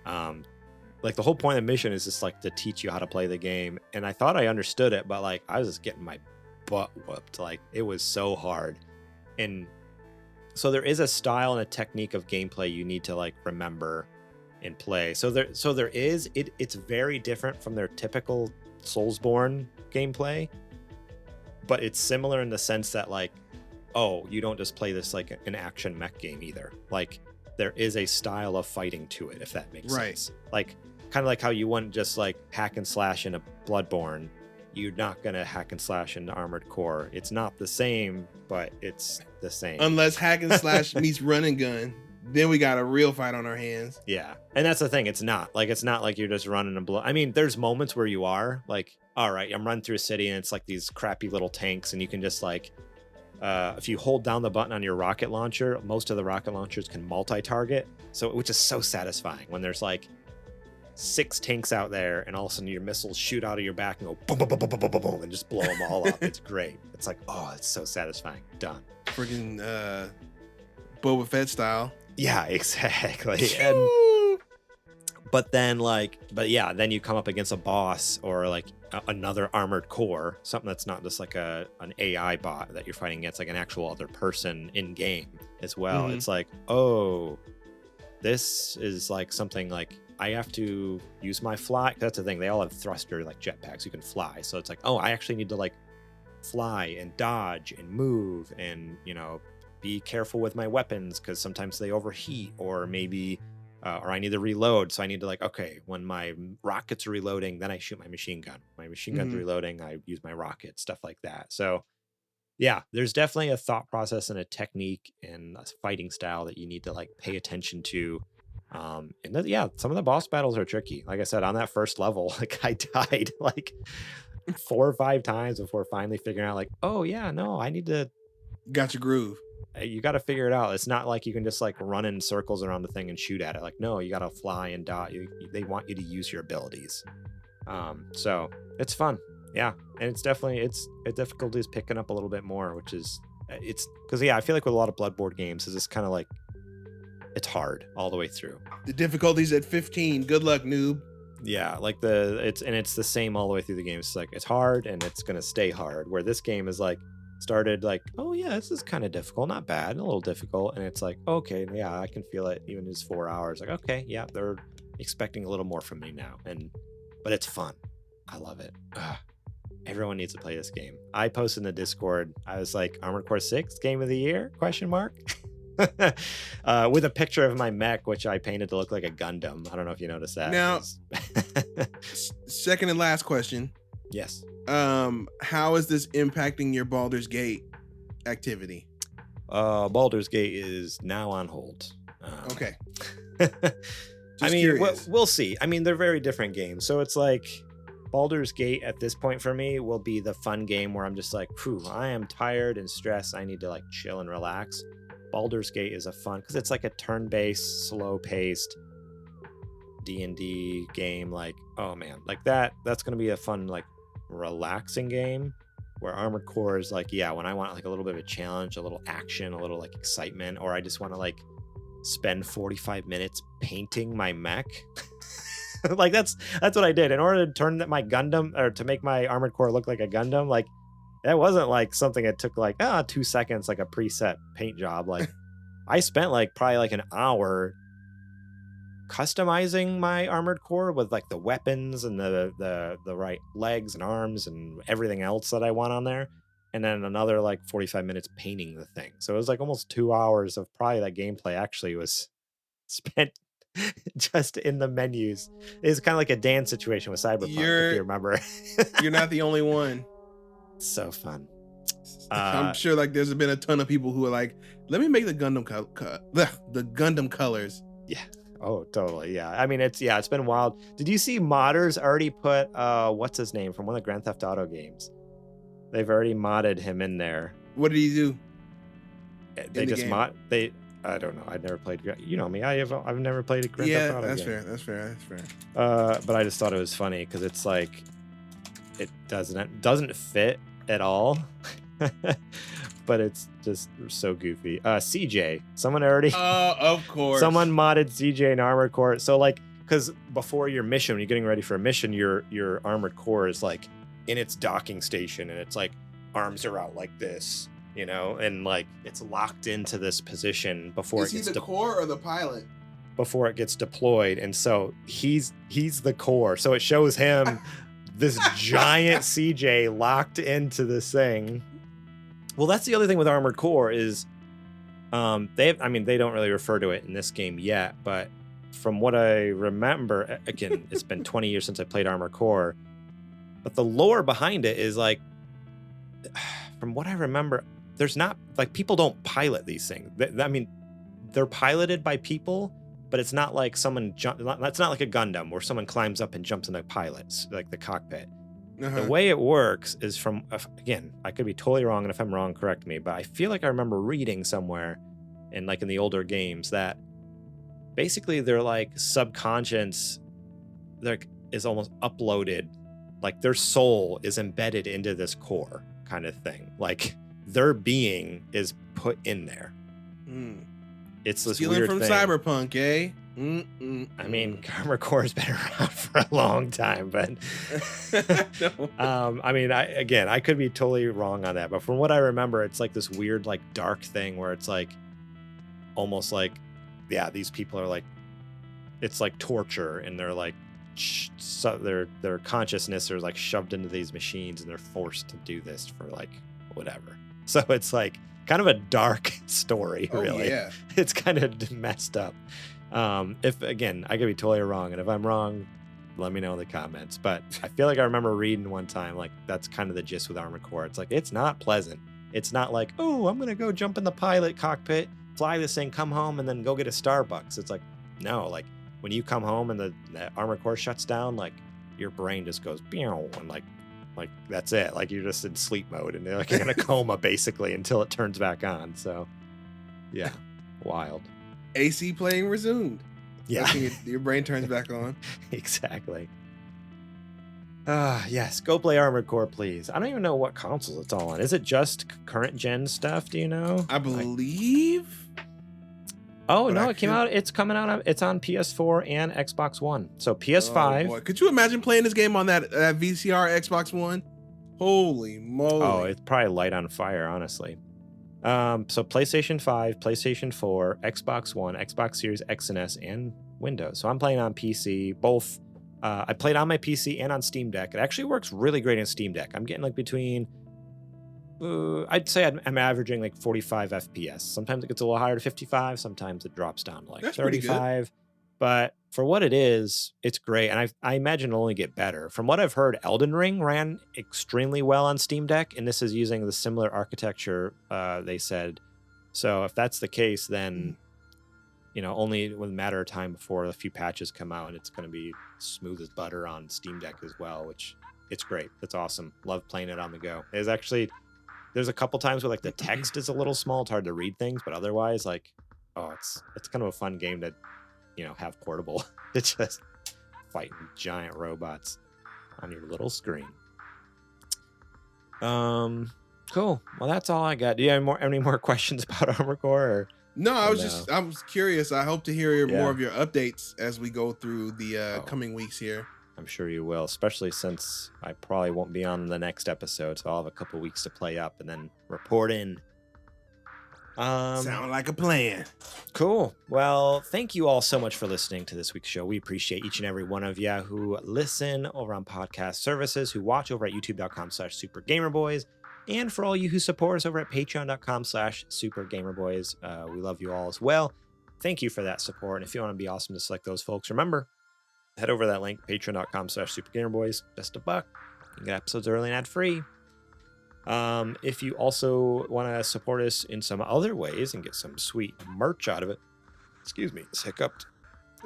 Like the whole point of the mission is just like to teach you how to play the game. And I thought I understood it, but like I was just getting my butt whooped. Like it was so hard. And so there is a style and a technique of gameplay you need to like remember and play. So there is, it's very different from their typical Soulsborne gameplay, but it's similar in the sense that like, oh, you don't just play this like an action mech game either. Like there is a style of fighting to it, if that makes sense. Like kind of like how you wouldn't just like hack and slash in a Bloodborne. You're not gonna hack and slash into Armored Core. It's not the same, but it's the same.
Unless hack and slash meets run and gun, then we got a real fight on our hands.
Yeah, and that's the thing. It's not like you're just running and blow. I mean, there's moments where you are like, all right, I'm running through a city and it's like these crappy little tanks, and you can just like, if you hold down the button on your rocket launcher, most of the rocket launchers can multi-target. So, which is so satisfying when there's like 6 tanks out there and all of a sudden your missiles shoot out of your back and go boom, boom, boom, boom, boom, boom, boom, and just blow them all up. It's great. It's like, oh, it's so satisfying. Done.
Freaking Boba Fett style.
Yeah, exactly. And but then then you come up against a boss or like another Armored Core, something that's not just like an AI bot that you're fighting against, like an actual other person in game as well. It's like, oh, this is like something like I have to use my fly. That's the thing. They all have thruster like jetpacks. You can fly. So it's like, oh, I actually need to like fly and dodge and move and, you know, be careful with my weapons because sometimes they overheat or maybe, or I need to reload. So I need to like, okay, when my rockets are reloading, then I shoot my machine gun. My machine gun's reloading, I use my rocket, stuff like that. So yeah, there's definitely a thought process and a technique and a fighting style that you need to like pay attention to. Some of the boss battles are tricky. Like I said, on that first level, like I died like 4 or 5 times before finally figuring out like, oh yeah, no, I need to.
Got your groove.
You got to figure it out. It's not like you can just like run in circles around the thing and shoot at it. Like, no, you got to fly and dodge. They want you to use your abilities. So it's fun. Yeah. And it's definitely, difficulty is picking up a little bit more, which is, it's because, I feel like with a lot of Bloodborne games, is just kind of like, it's hard all the way through.
The difficulty's at 15. Good luck, noob.
Yeah, like it's the same all the way through the game. It's like it's hard and it's gonna stay hard. Where this game is like started like, oh yeah, this is kind of difficult, not bad, a little difficult, and it's like, okay, yeah, I can feel it even just 4 hours. Like, okay, yeah, they're expecting a little more from me now, but it's fun. I love it. Ugh. Everyone needs to play this game. I posted in the Discord. I was like, Armored Core 6 game of the year? ? With a picture of my mech, which I painted to look like a Gundam. I don't know if you noticed that.
Now, second and last question.
Yes.
How is this impacting your Baldur's Gate activity?
Baldur's Gate is now on hold.
Okay.
I mean, we'll see. I mean, they're very different games. So it's like Baldur's Gate at this point for me will be the fun game where I'm just like, phew, I am tired and stressed. I need to like chill and relax. Baldur's Gate is a fun because it's like a turn-based, slow-paced D&D game. Like, oh man, like that's gonna be a fun, like, relaxing game. Where Armored Core is like, yeah, when I want like a little bit of a challenge, a little action, a little like excitement, or I just want to like spend 45 minutes painting my mech. Like that's what I did in order to turn my Gundam or to make my Armored Core look like a Gundam. Like, that wasn't like something that took like 2 seconds, like a preset paint job. Like I spent like probably like an hour customizing my Armored Core with like the weapons and the right legs and arms and everything else that I want on there. And then another like 45 minutes painting the thing. So it was like almost 2 hours of probably that gameplay actually was spent just in the menus. It's kind of like a dance situation with Cyberpunk, if you remember.
You're not the only one.
So fun.
I'm sure like there's been a ton of people who are like, let me make the Gundam the Gundam colors.
Yeah. Oh, totally. Yeah. I mean, it's been wild. Did you see modders already put what's his name from one of the Grand Theft Auto games? They've already modded him in there.
What did he do?
They just I don't know. I've never played. You know me. I've never played a Grand Theft Auto game.
That's fair.
But I just thought it was funny because it's like it doesn't fit at all. But it's just so goofy. CJ, someone already.
Of course.
Someone modded CJ in Armored Core. So like, because before your mission, when you're getting ready for a mission, your Armored Core is like in its docking station, and it's like arms are out like this, you know, and like it's locked into this position before
is he the core or the pilot?
Before it gets deployed, and so he's the core. So it shows him this giant CJ locked into this thing. Well, that's the other thing with Armored Core is they don't really refer to it in this game yet, but from what I remember, again, it's been 20 years since I played Armored Core, but the lore behind it is like, from what I remember, there's not, like, people don't pilot these things. I mean, they're piloted by people, but it's not like it's not like a Gundam where someone climbs up and jumps in the pilot, like the cockpit. The way it works is again, I could be totally wrong, and if I'm wrong, correct me, but I feel like I remember reading somewhere in the older games that basically they're like subconscious, is almost uploaded, like their soul is embedded into this core kind of thing. Like their being is put in there. It's this
stealing
weird
from
thing.
Cyberpunk, eh?
I mean, Armored Core has been around for a long time, but
No.
I mean, I could be totally wrong on that, but from what I remember, it's like this weird, like dark thing where it's like almost like, yeah, these people are like, it's like torture, and they're like, so their consciousness are like shoved into these machines, and they're forced to do this for like whatever. So it's like kind of a dark story, really.
Yeah.
It's kind of messed up. If again, I could be totally wrong, and if I'm wrong, let me know in the comments. But I feel like I remember reading one time, like that's kind of the gist with Armored Core. It's like, it's not pleasant. It's not like, oh, I'm gonna go jump in the pilot cockpit, fly this thing, come home, and then go get a Starbucks. It's like, no, like when you come home and the Armored Core shuts down, like your brain just goes meow, and like that's it. Like you're just in sleep mode, and like you're in a coma basically until it turns back on. So yeah, wild.
AC playing resumed.
Yeah.
Your brain turns back on.
Exactly. Yes, go play Armored Core, please. I don't even know what console it's all on. Is it just current gen stuff? Do you know?
I believe.
It came out. It's coming out. It's on PS4 and Xbox One. So PS5.
Oh, boy. Could you imagine playing this game on that VCR Xbox One? Holy moly.
Oh, it's probably light on fire, honestly. So PlayStation 5, PlayStation 4, Xbox One, Xbox Series X and S, and Windows. So I'm playing on PC, both. I played on my PC and on Steam Deck. It actually works really great on Steam Deck. I'm getting like between, I'd say I'm averaging like 45 FPS. Sometimes it gets a little higher to 55. Sometimes it drops down to like
That's pretty
35. But for what it is, it's great. And I imagine it'll only get better. From what I've heard, Elden Ring ran extremely well on Steam Deck, and this is using the similar architecture, they said. So if that's the case, then, only with a matter of time before a few patches come out, and it's going to be smooth as butter on Steam Deck as well, which it's great. It's awesome. Love playing it on the go. There's a couple times where like the text is a little small. It's hard to read things, but otherwise, like, it's kind of a fun game to have portable. It's just fighting giant robots on your little screen. Cool. Well, that's all I got. Do you have any more questions about Armored Core? Or?
No, I was curious. I hope to hear more of your updates as we go through the coming weeks here.
I'm sure you will, especially since I probably won't be on the next episode, so I'll have a couple weeks to play up and then report in.
Sound like a plan.
Cool. Well, thank you all so much for listening to this week's show. We appreciate each and every one of you who listen over on podcast services, who watch over at youtube.com/supergamerboys, and for all you who support us over at patreon.com/supergamerboys. We love you all as well. Thank you for that support. And if you want to be awesome just like those folks, remember, head over to that link, patreon.com/supergamerboys. Just $1. You can get episodes early and ad-free. If you also want to support us in some other ways and get some sweet merch out of it, excuse me, it's hiccuped.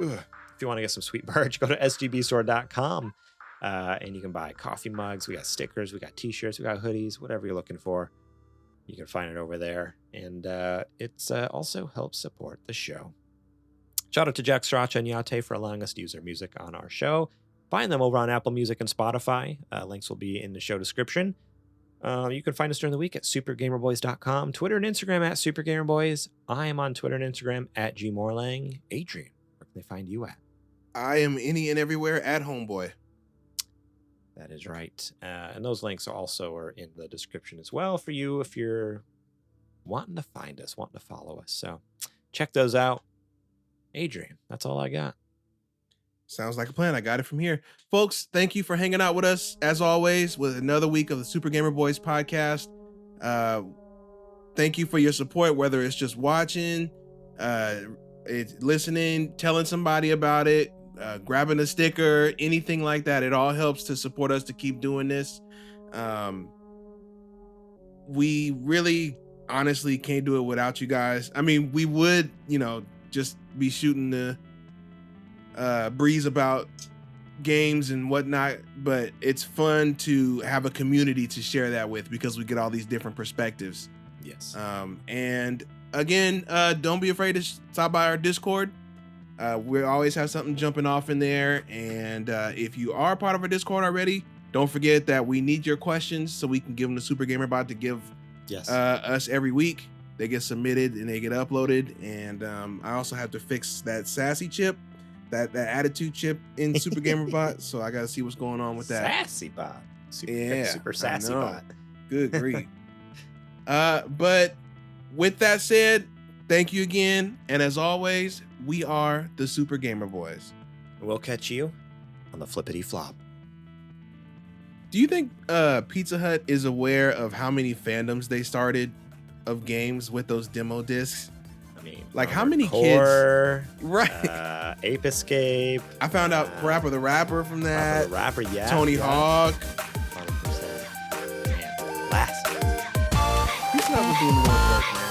Ugh. If you want to get some sweet merch, go to sgbstore.com and you can buy coffee mugs. We got stickers, we got t-shirts, we got hoodies, whatever you're looking for. You can find it over there. And it's also helps support the show. Shout out to Jack Strachan and Yate for allowing us to use their music on our show. Find them over on Apple Music and Spotify. Links will be in the show description. You can find us during the week at supergamerboys.com, Twitter and Instagram at supergamerboys. I am on Twitter and Instagram at gmorlang. Adrian, where can they find you at?
I am any and everywhere at Homeboy.
That is right. And those links also are in the description as well for you if you're wanting to find us, wanting to follow us. So check those out. Adrian, that's all I got.
Sounds like a plan. I got it from here. Folks, thank you for hanging out with us, as always, with another week of the Super Gamer Boys podcast. Thank you for your support, whether it's just watching, it's listening, telling somebody about it, grabbing a sticker, anything like that. It all helps to support us to keep doing this. We really, honestly, can't do it without you guys. I mean, we would, just be shooting the breeze about games and whatnot, but it's fun to have a community to share that with because we get all these different perspectives.
Yes.
And again, don't be afraid to stop by our Discord. We always have something jumping off in there. And if you are part of our Discord already, don't forget that we need your questions so we can give them to Super Gamer Bot to give us every week. They get submitted and they get uploaded. And I also have to fix that sassy chip, that attitude chip in Super Gamer Bot. So I got to see what's going on with that.
Sassy bot. Super sassy bot.
Good grief. But with that said, thank you again. And as always, we are the Super Gamer Boys.
We'll catch you on the flippity flop.
Do you think Pizza Hut is aware of how many fandoms they started of games with those demo discs?
I mean,
like how many
Core,
kids? Right.
Ape Escape.
I found out Rapper the Rapper from that.
Rapper the Rapper, yeah.
Tony Hawk.
100%. Man, last.
Pizza Hut was doing the work, man.